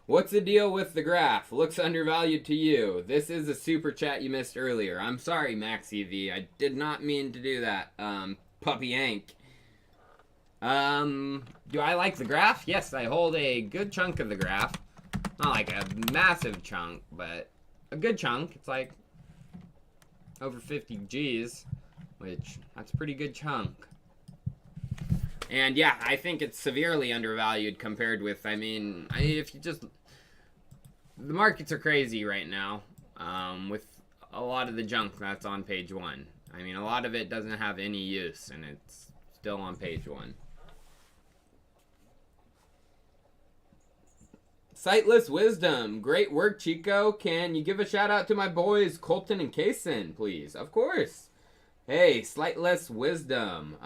What's the deal with the graph? Looks undervalued to you. This is a super chat you missed earlier. I'm sorry, MaxEV. I did not mean to do that. Puppy Yank. Do I like the graph? Yes, I hold a good chunk of the graph. Not like a massive chunk, but a good chunk. It's like over 50 G's, which that's a pretty good chunk. And yeah, I think it's severely undervalued compared with, I mean, if you just the markets are crazy right now, with a lot of the junk that's on page 1. I mean, a lot of it doesn't have any use, and it's still on page 1. Sightless Wisdom. Great work, Chico. Can you give a shout out to my boys, Colton and Kaysen, please? Of course. Hey, Sightless Wisdom.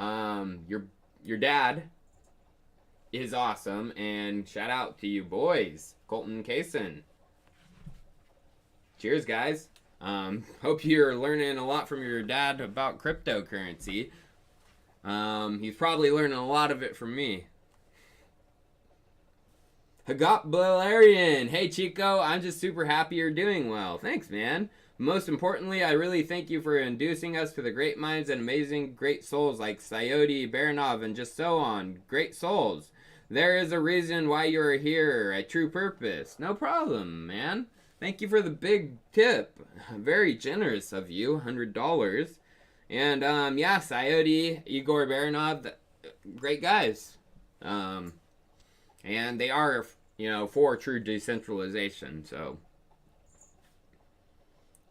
Your dad is awesome, and shout out to you boys, Colton and Kaysen. Cheers, guys. Hope you're learning a lot from your dad about cryptocurrency. He's probably learning a lot of it from me. Hagot Balerian. Hey, Chico, I'm just super happy you're doing well. Thanks, man. Most importantly, I really thank you for inducing us to the great minds and amazing great souls like Sayodi, Baranov, and just so on. Great souls. There is a reason why you are here, a true purpose. No problem, man. Thank you for the big tip. Very generous of you, $100. And, yeah, Sayodi, Igor, Baranov, great guys. And they are, you know, for true decentralization, so.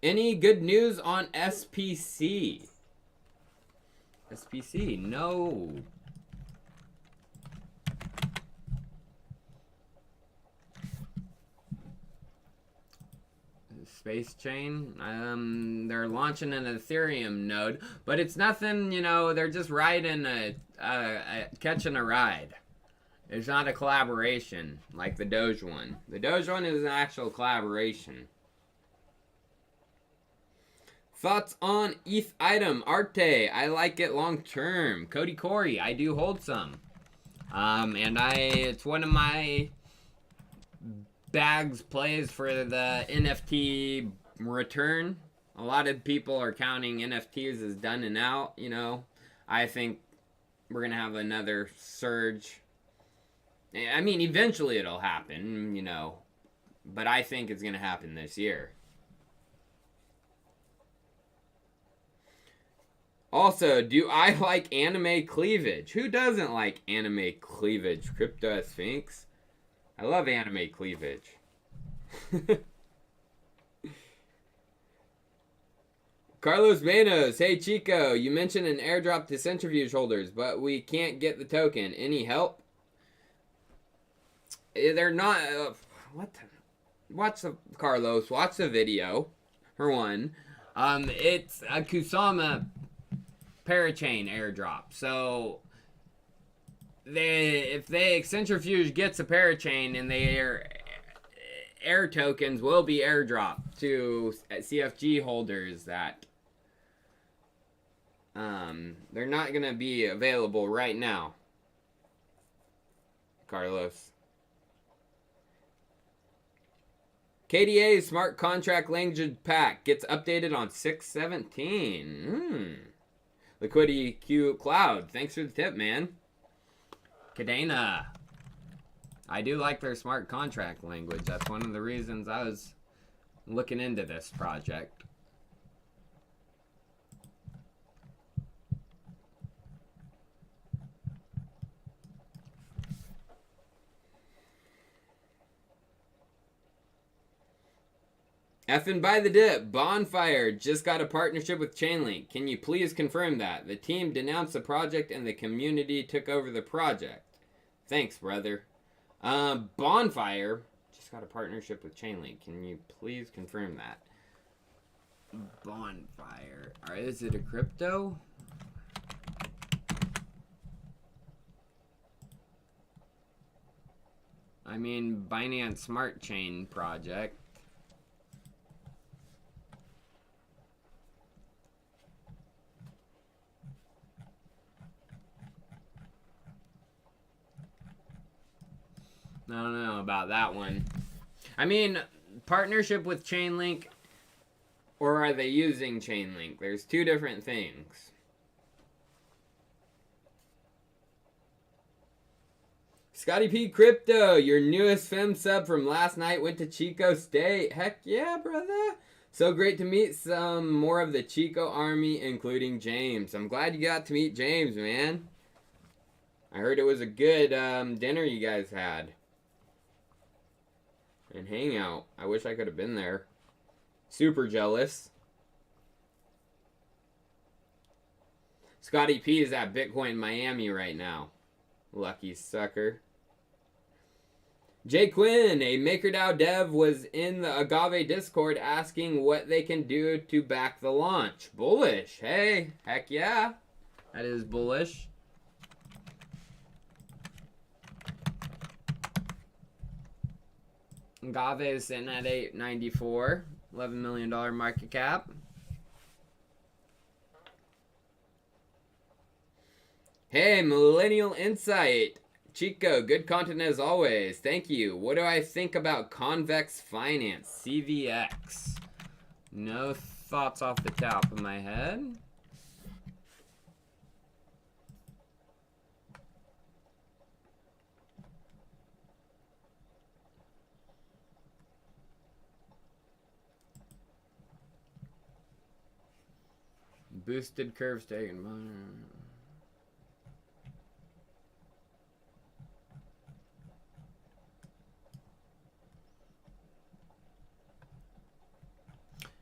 Any good news on SPC? SPC, no. Space chain, they're launching an Ethereum node, but it's nothing, you know, they're just riding catching a ride. It's not a collaboration like the Doge one. The Doge one is an actual collaboration. Thoughts on ETH item Arte? I like it long term. Cody Corey, I do hold some. And it's one of my bags plays for the NFT return. A lot of people are counting NFTs as done and out, you know. I think we're going to have another surge. I mean, eventually it'll happen, you know. But I think it's going to happen this year. Also, do I like anime cleavage? Who doesn't like anime cleavage? Crypto Sphinx. I love anime cleavage. Carlos Manos. Hey, Chico. You mentioned an airdrop to centrifuge holders, but we can't get the token. Any help? They're not... Carlos. Watch the video. For one. It's a Kusama parachain airdrop. So if they centrifuge gets a parachain, and their air tokens will be airdropped to CFG holders that they're not gonna be available right now. Carlos. KDA smart contract language pack gets updated on 6/17. Liquidity Q Cloud. Thanks for the tip, man. Kadena. I do like their smart contract language. That's one of the reasons I was looking into this project. Effing by the dip. Bonfire just got a partnership with Chainlink. Can you please confirm that? The team denounced the project and the community took over the project. Thanks, brother. Bonfire just got a partnership with Chainlink. Can you please confirm that? Bonfire. Is it a crypto? I mean, Binance Smart Chain project. I don't know about that one. I mean, partnership with Chainlink, or are they using Chainlink? There's two different things. Scotty P Crypto, your newest fem sub from last night went to Chico State. Heck yeah, brother. So great to meet some more of the Chico army, including James. I'm glad you got to meet James, man. I heard it was a good dinner you guys had. and hangout. I wish I could have been there. Super jealous. Scotty P is at Bitcoin Miami right now. Lucky sucker. Jay Quinn, a MakerDAO dev, was in the Agave Discord asking what they can do to back the launch. Bullish. Hey, heck yeah. That is bullish. Agave is sitting at $894. $11 million market cap. Hey, Millennial Insight. Chico, good content as always. Thank you. What do I think about Convex Finance, CVX? No thoughts off the top of my head. Boosted curves taken.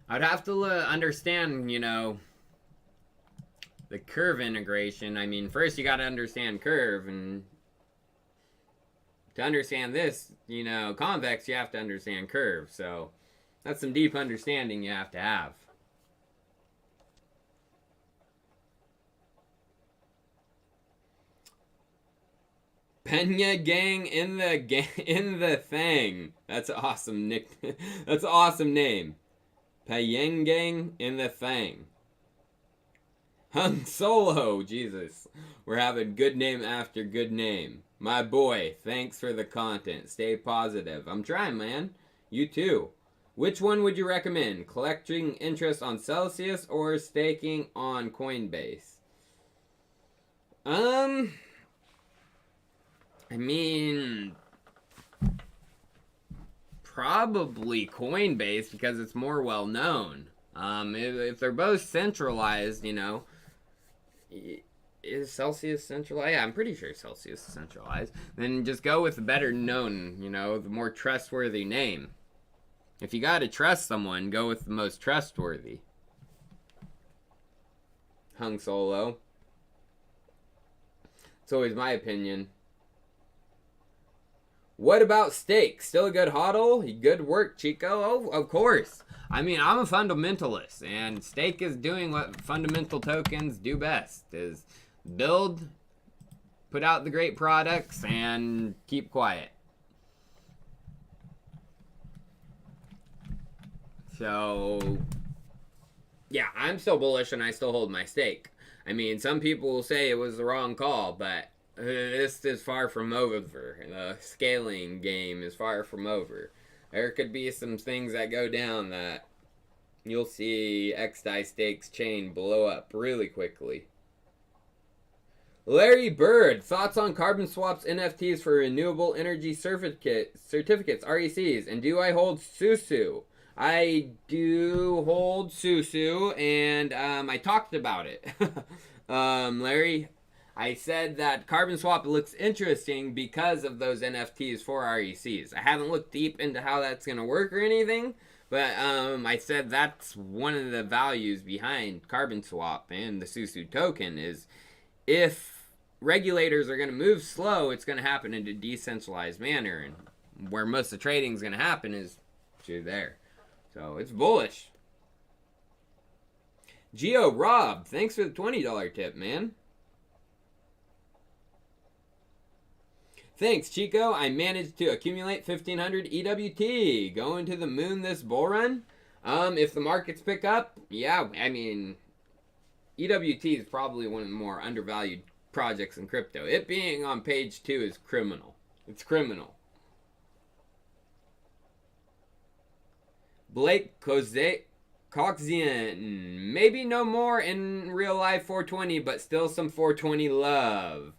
I'd have to understand, you know, the curve integration. I mean, first you got to understand curve, and to understand this, you know, convex, you have to understand curve. So that's some deep understanding you have to have. Pena gang in the thing. That's an awesome nick. That's an awesome name. Payeng gang in the thing. Hung Solo, Jesus. We're having good name after good name. My boy, thanks for the content. Stay positive. I'm trying, man. You too. Which one would you recommend? Collecting interest on Celsius or staking on Coinbase? I mean, probably Coinbase because it's more well known. If they're both centralized, you know, is Celsius centralized? Yeah, I'm pretty sure Celsius is centralized. Then just go with the better known, you know, the more trustworthy name. If you gotta trust someone, go with the most trustworthy. Hung Solo. It's always my opinion. What about stake? Still a good hodl? Good work, Chico. Oh, of course. I mean, I'm a fundamentalist, and stake is doing what fundamental tokens do best, is build, put out the great products, and keep quiet. So, yeah, I'm still bullish, and I still hold my stake. I mean, some people will say it was the wrong call, but this is far from over. The scaling game is far from over. There could be some things that go down that you'll see XDAI stakes chain blow up really quickly. Larry Bird, thoughts on carbon swaps NFTs for renewable energy certificates, RECs, and do I hold Susu? I do hold Susu, and I talked about it. Larry, I said that carbon swap looks interesting because of those NFTs for RECs. I haven't looked deep into how that's going to work or anything, but I said that's one of the values behind carbon swap and the Susu token is if regulators are going to move slow, it's going to happen in a decentralized manner, and where most of the trading is going to happen is through there. So it's bullish. Geo Rob, thanks for the $20 tip, man. Thanks, Chico. I managed to accumulate 1,500 EWT. Going to the moon this bull run? If the markets pick up, yeah, I mean, EWT is probably one of the more undervalued projects in crypto. It being on page 2 is criminal. It's criminal. Blake Coxian, maybe no more in real life 420, but still some 420 love.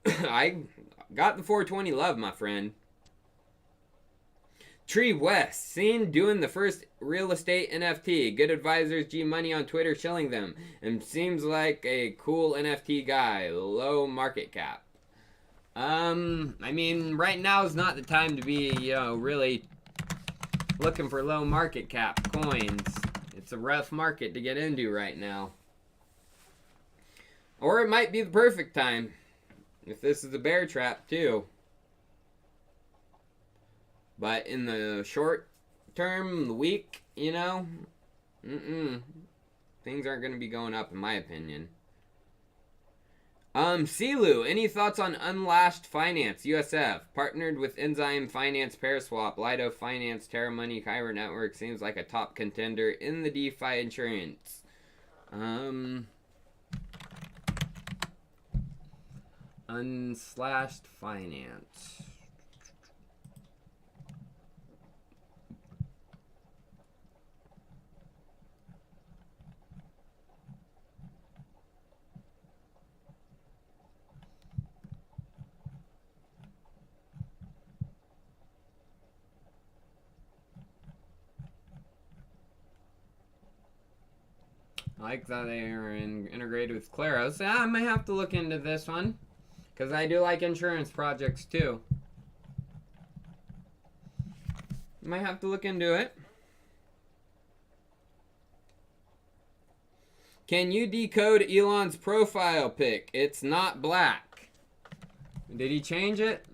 I got the 420 love, my friend. Tree West, seen doing the first real estate NFT. Good advisors, G Money on Twitter shilling them. And seems like a cool NFT guy. Low market cap. I mean, right now is not the time to be, you know, really looking for low market cap coins. It's a rough market to get into right now. Or it might be the perfect time if this is a bear trap too. But in the short term, the week, you know, things aren't going to be going up in my opinion. Silu, any thoughts on Unlashed Finance, USF? Partnered with Enzyme Finance, Paraswap, Lido Finance, Terra Money, Kyber Network. Seems like a top contender in the DeFi insurance. Unslashed Finance. I like that they are integrated with Claros. I might have to look into this one, because I do like insurance projects too. Might have to look into it. Can you decode Elon's profile pic? It's not black. Did he change it?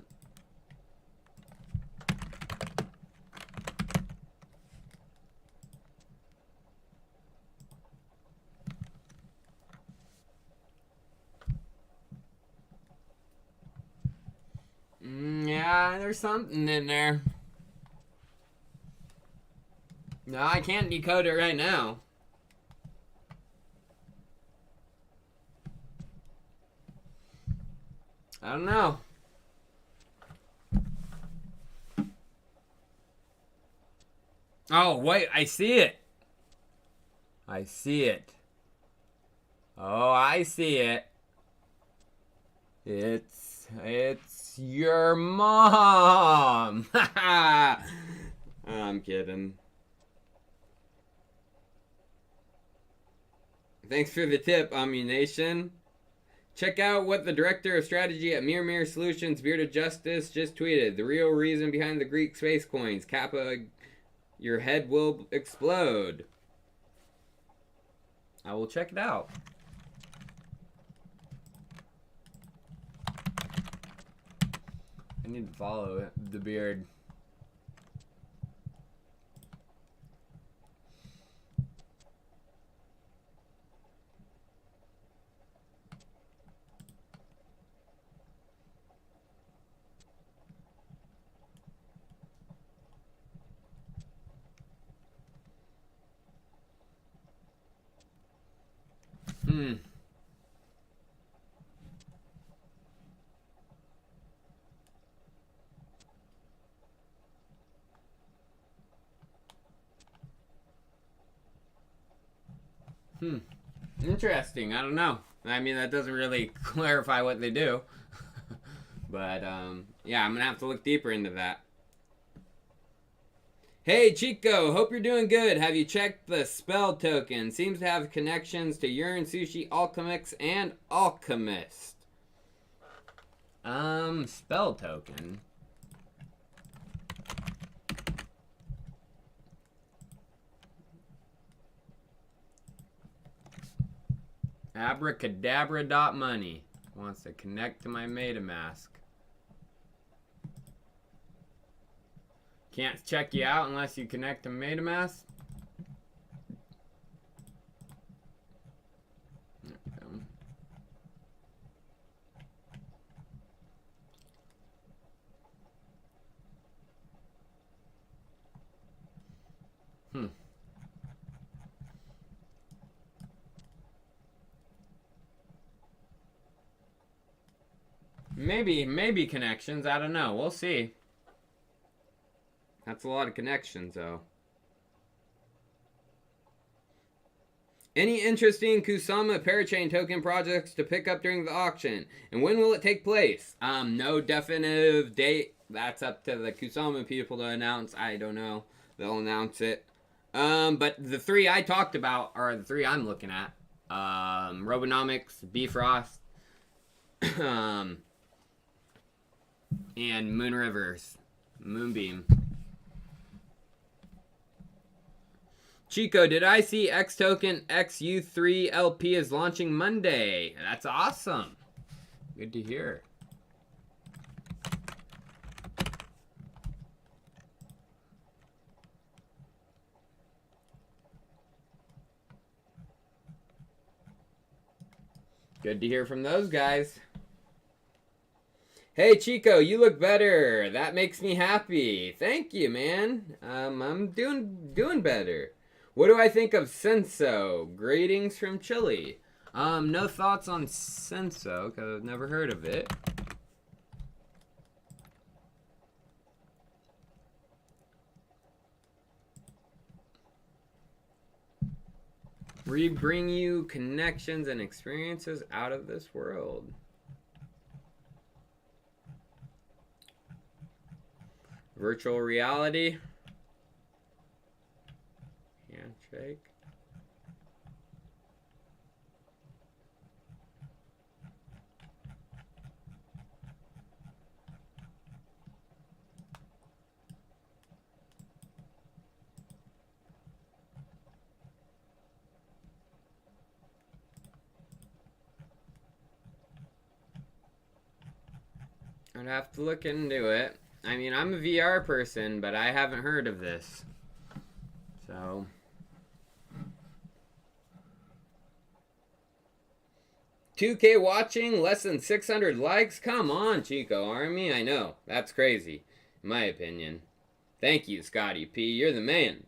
Yeah, there's something in there. No, I can't decode it right now. I don't know. Oh, wait, I see it. I see it. Oh, I see it. It's your mom. I'm kidding. Thanks for the tip, Ammunition. Check out what the director of strategy at Mir Solutions, Bearded Justice, just tweeted. The real reason behind the Greek space coins. Kappa, your head will explode. I will check it out. I need to follow it, the beard. Interesting. I don't know. I mean, that doesn't really clarify what they do. But, yeah, I'm going to have to look deeper into that. Hey, Chico. Hope you're doing good. Have you checked the Spell token? Seems to have connections to Urine Sushi, Alchemix, and Alchemist. Spell token. Abracadabra.money wants to connect to my MetaMask. Can't check you out unless you connect to MetaMask. There we go. Maybe connections. I don't know. We'll see. That's a lot of connections, though. Any interesting Kusama Parachain token projects to pick up during the auction? And when will it take place? No definitive date. That's up to the Kusama people to announce. I don't know. They'll announce it. But the three I talked about are the three I'm looking at. Robonomics, Bifrost, and Moon Rivers. Moonbeam. Chico, did I see X token XU3 LP is launching Monday? That's awesome. Good to hear. Good to hear from those guys. Hey Chico, you look better. That makes me happy. Thank you, man. I'm doing better. What do I think of Senso? Greetings from Chile. No thoughts on Senso because I've never heard of it. We bring you connections and experiences out of this world. Virtual reality. Handshake. I'd have to look into it. I mean, I'm a VR person, but I haven't heard of this. So. $2K watching, less than 600 likes? Come on, Chico Army. I know. That's crazy, in my opinion. Thank you, Scotty P. You're the man.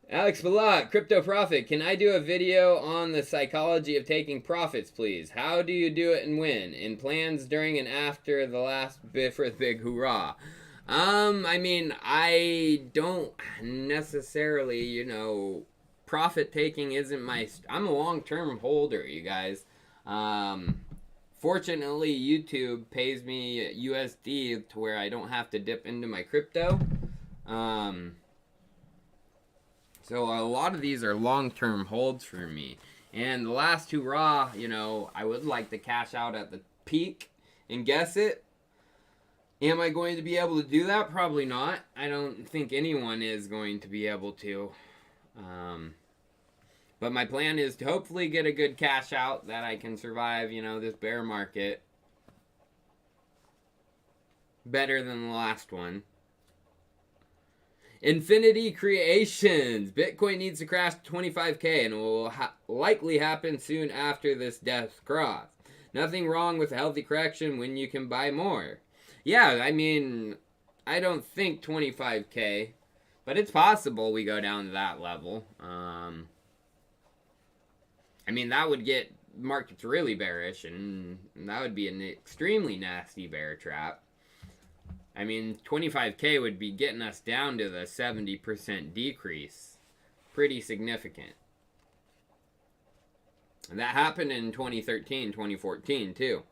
Alex Balot, Crypto Profit. Can I do a video on the psychology of taking profits, please? How do you do it and when? In plans during and after the last bit for the big hoorah. I mean, I don't necessarily, you know, profit taking isn't my... I'm a long-term holder, you guys. Fortunately, YouTube pays me USD to where I don't have to dip into my crypto. So a lot of these are long-term holds for me. And the last two raw, you know, I would like to cash out at the peak and guess it. Am I going to be able to do that? Probably not. I don't think anyone is going to be able to. But my plan is to hopefully get a good cash out that I can survive, you know, this bear market better than the last one. Infinity Creations. Bitcoin needs to crash 25K and it will likely happen soon after this death cross. Nothing wrong with a healthy correction when you can buy more. Yeah, I mean, I don't think 25K, but it's possible we go down to that level. I mean, that would get markets really bearish, and that would be an extremely nasty bear trap. I mean, 25K would be getting us down to the 70% decrease. Pretty significant. And that happened in 2013, 2014, too.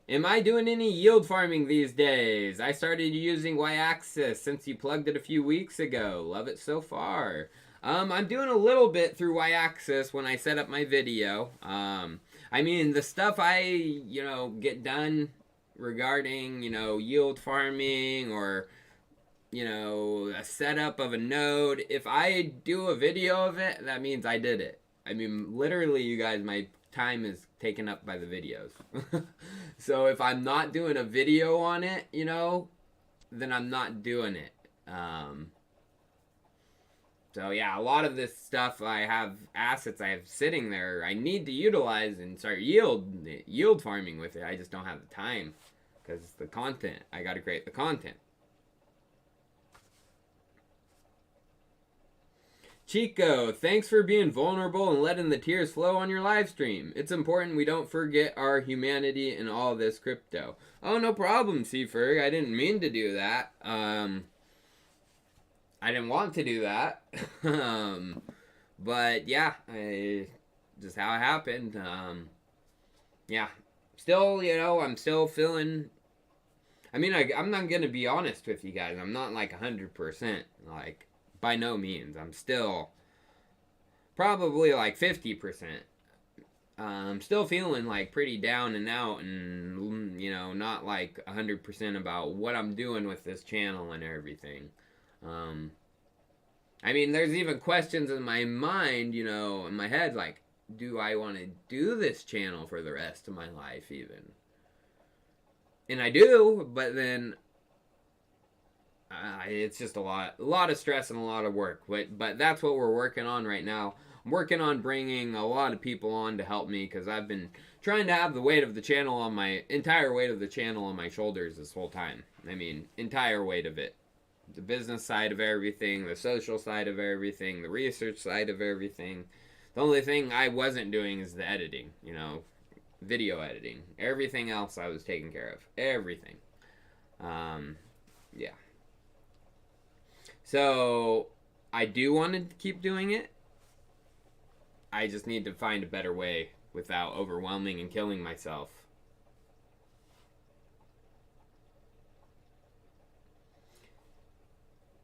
Am I doing any yield farming these days? I started using Y-Axis since you plugged it a few weeks ago. Love it so far. I'm doing a little bit through Y-Axis when I set up my video. I mean, the stuff I, you know, get done regarding, you know, yield farming or, you know, a setup of a node, if I do a video of it, that means I did it. I mean, literally, you guys, my time is taken up by the videos. So if I'm not doing a video on it, you know, then I'm not doing it. So yeah, a lot of this stuff I have assets I have sitting there I need to utilize and start yield farming with it. I just don't have the time because the content, I got to create the content. Chico, thanks for being vulnerable and letting the tears flow on your live stream. It's important we don't forget our humanity in all this crypto. Oh, no problem, Seaferg. I didn't mean to do that. I didn't want to do that. But yeah, just how it happened. Yeah, still, you know, I'm still feeling... I mean, I'm not going to be honest with you guys. I'm not like 100%. Like, by no means. I'm still probably like 50%. I'm still feeling like pretty down and out, and you know, not like 100% about what I'm doing with this channel and everything. I mean, there's even questions in my mind, you know, in my head, like, do I want to do this channel for the rest of my life even? And I do, but then it's just a lot of stress and a lot of work. But that's what we're working on right now. I'm working on bringing a lot of people on to help me, because I've been trying to have the weight of the channel on my entire weight of the channel on my shoulders this whole time. I mean, entire weight of it. The business side of everything, the social side of everything, the research side of everything. The only thing I wasn't doing is the editing, you know, video editing. Everything else I was taking care of. Everything. Yeah. So, I do want to keep doing it. I just need to find a better way without overwhelming and killing myself.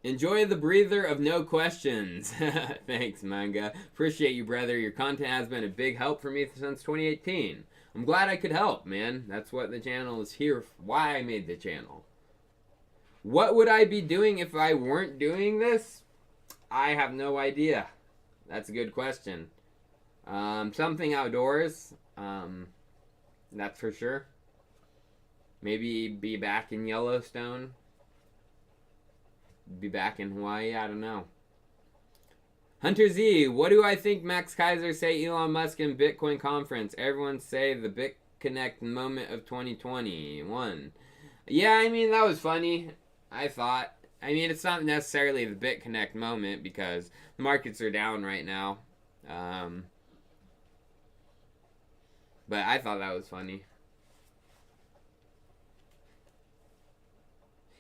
Enjoy the breather of no questions. Thanks, manga. Appreciate you, brother. Your content has been a big help for me since 2018. I'm glad I could help, man. That's what the channel is here for. Why I made the channel. What would I be doing if I weren't doing this? I have no idea. That's a good question. Something outdoors. That's for sure. Maybe be back in Yellowstone. Be back in Hawaii, I don't know. Hunter Z, what do I think Max Kaiser say Elon Musk in Bitcoin conference? Everyone say the BitConnect moment of 2021. Yeah, I mean, that was funny. I thought. I mean, it's not necessarily the BitConnect moment because the markets are down right now. But I thought that was funny.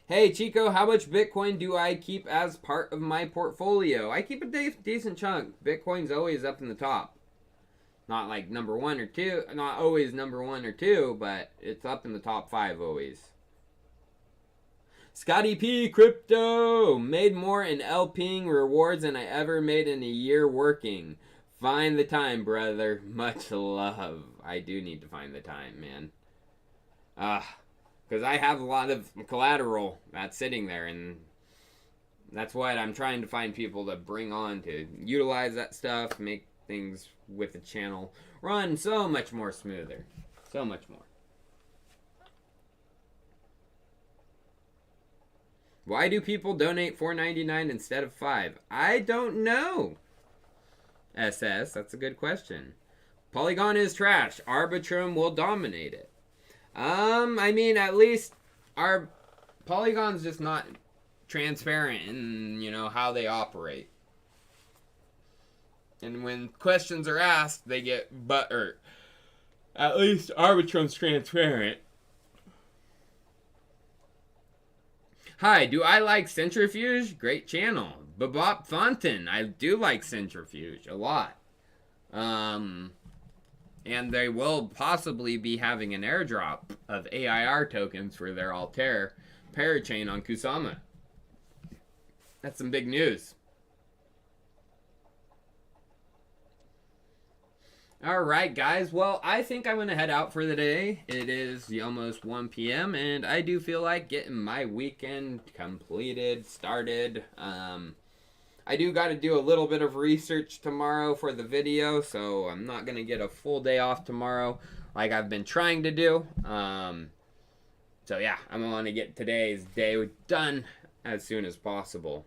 Hey, Chico, how much Bitcoin do I keep as part of my portfolio? I keep a decent chunk. Bitcoin's always up in the top. Not like number 1 or 2. Not always number 1 or 2, but it's up in the top 5 always. Scotty P. Crypto. Made more in LPing rewards than I ever made in a year working. Find the time, brother. Much love. I do need to find the time, man. Because I have a lot of collateral that's sitting there, and that's what I'm trying to find people to bring on to utilize that stuff, make things with the channel run so much more smoother. So much more. Why do people donate $4.99 instead of $5? I don't know. SS, that's a good question. Polygon is trash. Arbitrum will dominate it. I mean, at least our Polygon's just not transparent in, you know, how they operate. And when questions are asked, they get butthurt. At least Arbitrum's transparent. Hi, do I like Centrifuge? Great channel. Babop Thonton, I do like Centrifuge a lot. And they will possibly be having an airdrop of AIR tokens for their Altair parachain on Kusama. That's some big news. Alright, guys. Well, I think I'm going to head out for the day. It is almost 1 p.m. and I do feel like getting my weekend completed, started. I do got to do a little bit of research tomorrow for the video, so I'm not going to get a full day off tomorrow like I've been trying to do. So yeah, I'm going to get today's day done as soon as possible.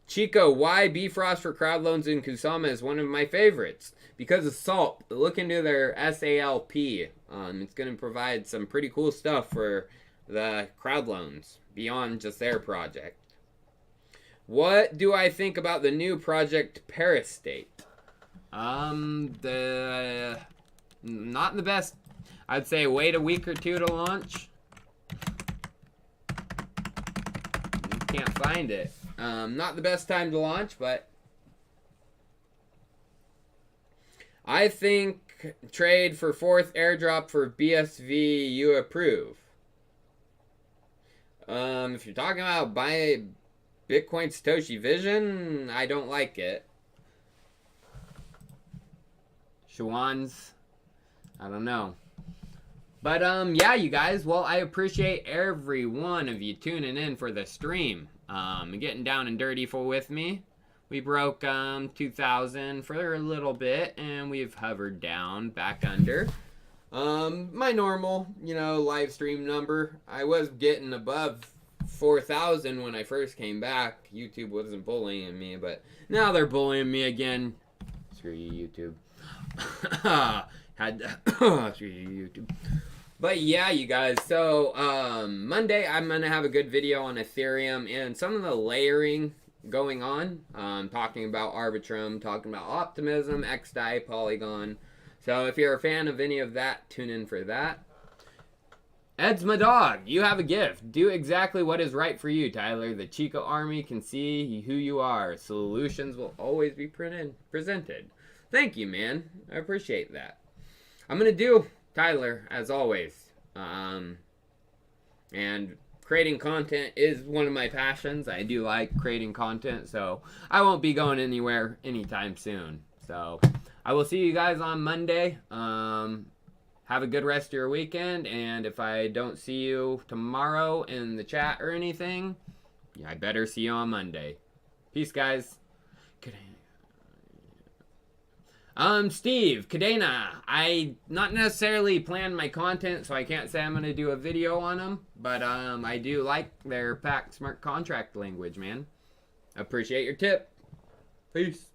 Chico, why Bifrost for crowd loans in Kusama is one of my favorites. Because of SALP. Look into their SALP. It's going to provide some pretty cool stuff for the crowd loans beyond just their project. What do I think about the new project Peristate? Not the best. I'd say wait a week or two to launch. Can't find it. Not the best time to launch, but I think trade for 4th airdrop for BSV you approve. If you're talking about buy Bitcoin Satoshi Vision, I don't like it. Schwann's I don't know. But, yeah, you guys, well, I appreciate every one of you tuning in for the stream. Getting down and dirty with me. We broke 2,000 for a little bit, and we've hovered down back under my normal, live stream number. I was getting above 4,000 when I first came back. YouTube wasn't bullying me, but now they're bullying me again. Screw you, YouTube. Screw you, YouTube. But yeah, you guys, so Monday I'm going to have a good video on Ethereum and some of the layering going on. Talking about Arbitrum, talking about Optimism, XDAI, Polygon. So if you're a fan of any of that, tune in for that. Ed's my dog. You have a gift. Do exactly what is right for you, Tyler. The Chico Army can see who you are. Solutions will always be presented. Thank you, man. I appreciate that. I'm going to do Tyler, as always. And creating content is one of my passions. I do like creating content, so I won't be going anywhere anytime soon. So I will see you guys on Monday. Have a good rest of your weekend, and if I don't see you tomorrow in the chat or anything, I better see you on Monday. Peace, guys. Steve, Cadena, I not necessarily planned my content, so I can't say I'm going to do a video on them, but I do like their packed smart contract language, man. Appreciate your tip. Peace.